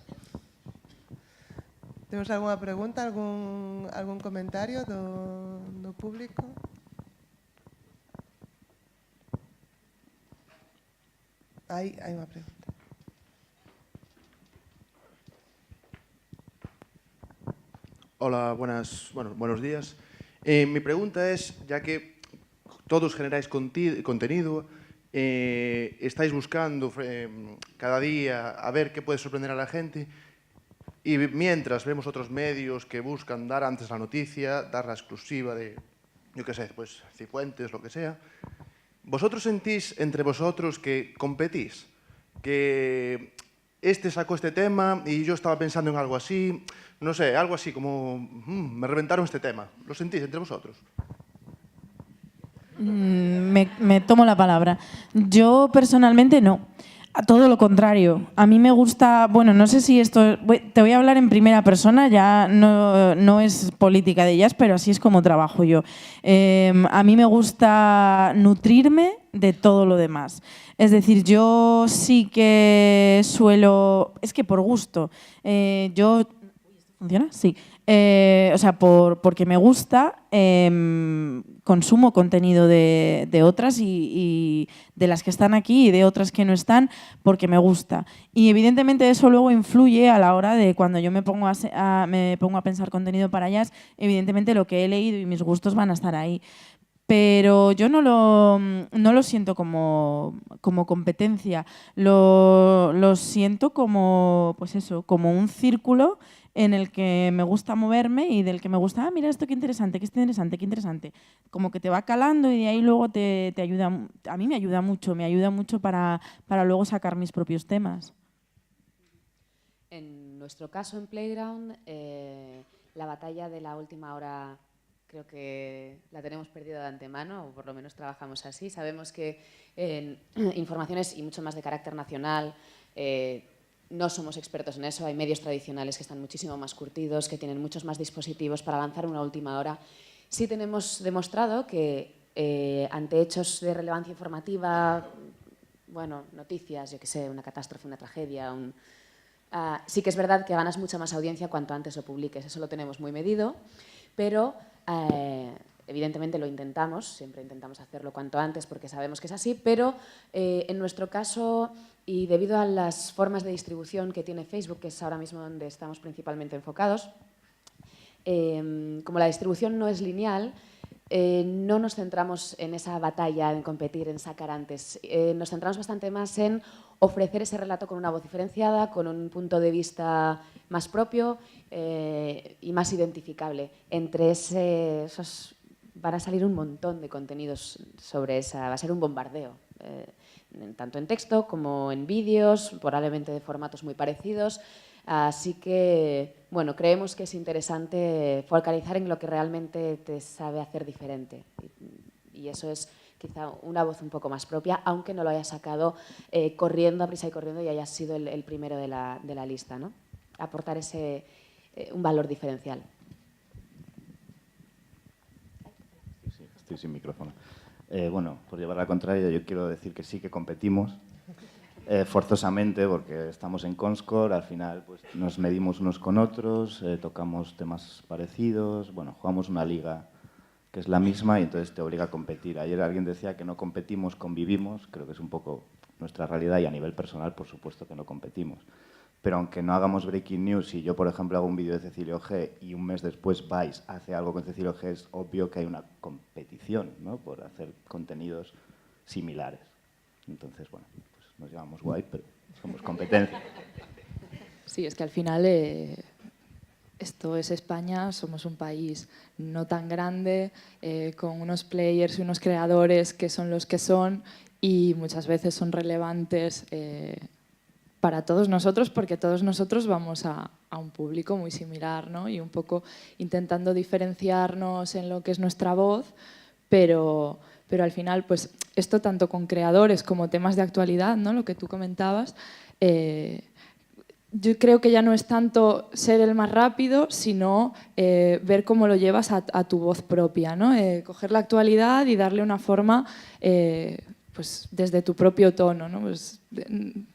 Temos alguna pregunta, algún comentario do público? Hai unha pregunta. Hola, buenos días. Mi pregunta es, ya que todos generáis contenido, estáis buscando cada día a ver qué puede sorprender a la gente, y mientras vemos otros medios que buscan dar antes la noticia, dar la exclusiva de, yo qué sé, pues Cifuentes, lo que sea, ¿vosotros sentís entre vosotros que competís? Que este sacó este tema y yo estaba pensando en algo así, no sé, algo así como me reventaron este tema. ¿Lo sentís entre vosotros? Me tomo la palabra. Yo personalmente no. A todo lo contrario. A mí me gusta, bueno, no sé si esto, te voy a hablar en primera persona, ya no es política de ellas, pero así es como trabajo yo. A mí me gusta nutrirme de todo lo demás. Es decir, yo sí que suelo, es que por gusto, ¿funciona? Sí. O sea, porque me gusta, consumo contenido de otras y de las que están aquí y de otras que no están, porque me gusta. Y evidentemente eso luego influye a la hora de cuando yo me pongo a pensar contenido para ellas, evidentemente lo que he leído y mis gustos van a estar ahí. Pero yo no lo siento como competencia, lo siento como, pues eso, como un círculo en el que me gusta moverme y del que me gusta, mira esto qué interesante, qué interesante. Como que te va calando y de ahí luego te ayuda, a mí me ayuda mucho para luego sacar mis propios temas. En nuestro caso, en Playground, la batalla de la última hora creo que la tenemos perdida de antemano, o por lo menos trabajamos así. Sabemos que en informaciones y mucho más de carácter nacional no somos expertos en eso. Hay medios tradicionales que están muchísimo más curtidos, que tienen muchos más dispositivos para lanzar una última hora. Sí tenemos demostrado que ante hechos de relevancia informativa, bueno, noticias, yo qué sé, una catástrofe, una tragedia, sí que es verdad que ganas mucha más audiencia cuanto antes lo publiques. Eso lo tenemos muy medido, pero evidentemente lo intentamos, siempre intentamos hacerlo cuanto antes porque sabemos que es así, pero en nuestro caso, y debido a las formas de distribución que tiene Facebook, que es ahora mismo donde estamos principalmente enfocados, como la distribución no es lineal, no nos centramos en esa batalla, en competir, en sacar antes. Nos centramos bastante más en ofrecer ese relato con una voz diferenciada, con un punto de vista más propio y más identificable. Entre esos van a salir un montón de contenidos sobre esa, va a ser un bombardeo, tanto en texto como en vídeos, probablemente de formatos muy parecidos. Así que, bueno, creemos que es interesante focalizar en lo que realmente te sabe hacer diferente. Y eso es quizá una voz un poco más propia, aunque no lo hayas sacado corriendo, a prisa y corriendo, y hayas sido el primero de la lista, ¿no? Aportar un valor diferencial. Sí, estoy sin micrófono. Bueno, por llevar la contraria, yo quiero decir que sí que competimos. Forzosamente, porque estamos en Conscore, al final pues, nos medimos unos con otros, tocamos temas parecidos, bueno, jugamos una liga que es la misma y entonces te obliga a competir. Ayer alguien decía que no competimos, convivimos, creo que es un poco nuestra realidad y a nivel personal, por supuesto que no competimos. Pero aunque no hagamos breaking news, si yo, por ejemplo, hago un vídeo de Cecilio G y un mes después Vice hace algo con Cecilio G, es obvio que hay una competición, ¿no?, por hacer contenidos similares. Entonces, bueno, nos llamamos guay, pero somos competencia. Sí, es que al final esto es España, somos un país no tan grande, con unos players y unos creadores que son los que son y muchas veces son relevantes para todos nosotros porque todos nosotros vamos a un público muy similar, ¿no? Y un poco intentando diferenciarnos en lo que es nuestra voz, pero al final, pues esto tanto con creadores como temas de actualidad, ¿no?, lo que tú comentabas, yo creo que ya no es tanto ser el más rápido, sino ver cómo lo llevas a tu voz propia, ¿no? Coger la actualidad y darle una forma pues desde tu propio tono, ¿no? Pues,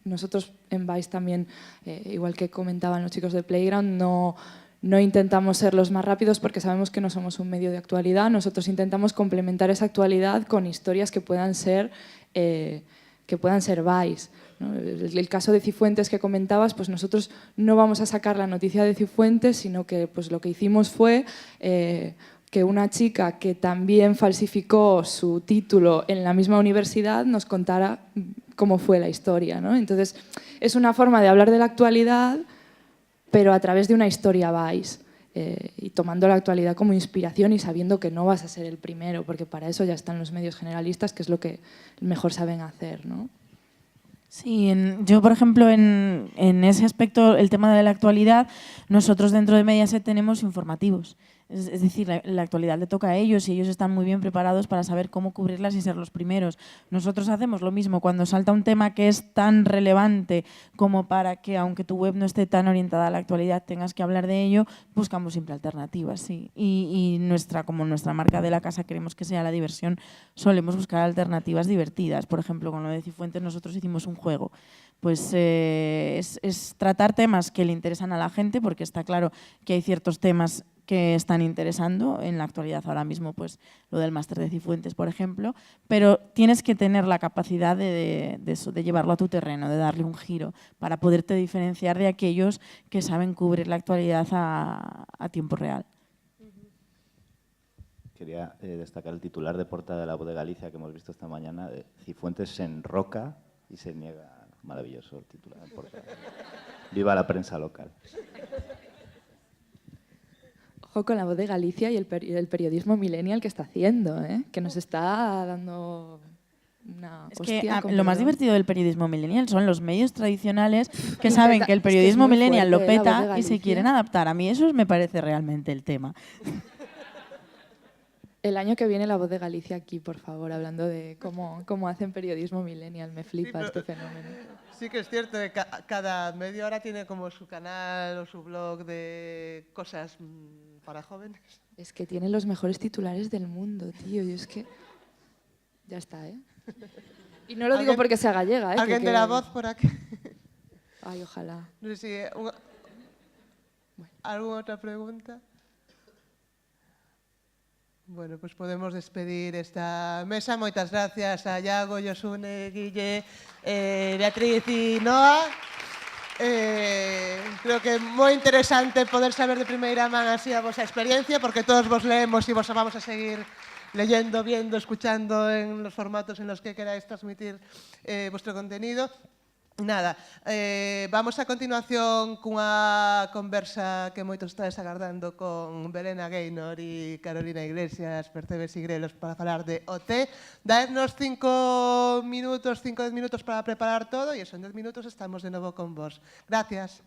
nosotros en Vice también, igual que comentaban los chicos de Playground, no intentamos ser los más rápidos porque sabemos que no somos un medio de actualidad. Nosotros intentamos complementar esa actualidad con historias que puedan ser Vice, ¿no? El caso de Cifuentes que comentabas, pues nosotros no vamos a sacar la noticia de Cifuentes, sino que pues lo que hicimos fue que una chica que también falsificó su título en la misma universidad nos contara cómo fue la historia, ¿no? Entonces, es una forma de hablar de la actualidad, pero a través de una historia Vice, y tomando la actualidad como inspiración y sabiendo que no vas a ser el primero, porque para eso ya están los medios generalistas, que es lo que mejor saben hacer, ¿no? Sí, yo, por ejemplo, en ese aspecto, el tema de la actualidad, nosotros dentro de Mediaset tenemos informativos. Es decir, la actualidad le toca a ellos y ellos están muy bien preparados para saber cómo cubrirlas y ser los primeros. Nosotros hacemos lo mismo. Cuando salta un tema que es tan relevante como para que, aunque tu web no esté tan orientada a la actualidad, tengas que hablar de ello, buscamos siempre alternativas. Sí. Y como nuestra marca de la casa queremos que sea la diversión, solemos buscar alternativas divertidas. Por ejemplo, con lo de Cifuentes nosotros hicimos un juego. Pues es tratar temas que le interesan a la gente, porque está claro que hay ciertos temas que están interesando en la actualidad ahora mismo, pues lo del máster de Cifuentes, por ejemplo, pero tienes que tener la capacidad de llevarlo a tu terreno, de darle un giro, para poderte diferenciar de aquellos que saben cubrir la actualidad a tiempo real. Quería destacar el titular de portada de La Voz de Galicia que hemos visto esta mañana, de Cifuentes se enroca y se niega. Maravilloso el titular de portada. Viva la prensa local. Ojo con La Voz de Galicia y el periodismo millennial que está haciendo, que nos está dando una Es hostia. que con lo más perdón. divertido del periodismo millennial son los medios tradicionales que saben que el periodismo es muy millennial lo fuerte, La Voz de peta y se Galicia. quieren adaptar. A mí eso me parece realmente el tema. El año que viene La Voz de Galicia aquí, por favor, hablando de cómo hacen periodismo millennial. Me flipa pero- este fenómeno. Sí que es cierto que cada media hora tiene como su canal o su blog de cosas para jóvenes. Es que tiene los mejores titulares del mundo, tío. Y es que... Ya está, ¿eh? Y no lo digo ¿Alguien- porque sea gallega, ¿eh? ¿Alguien que- de La Voz por aquí? Ay, ojalá. No sé si... ¿Alguna otra pregunta? Bueno, pues podemos despedir esta mesa. Moitas gracias a Iago, Josune, Guille, Beatriz e Noa. Creo que é moi interesante poder saber de primeira man así a vosa experiencia, porque todos vos leemos e vos vamos a seguir leyendo, viendo, escuchando en los formatos en los que queráis transmitir vuestro contenido. Nada, vamos a continuación cunha conversa que moitos estáis agardando con Belena Gaynor e Carolina Iglesias, Percebes e Grelos, para falar de OT. Daednos 5 10 minutos para preparar todo e eso, en 10 minutos estamos de novo con vos. Gracias.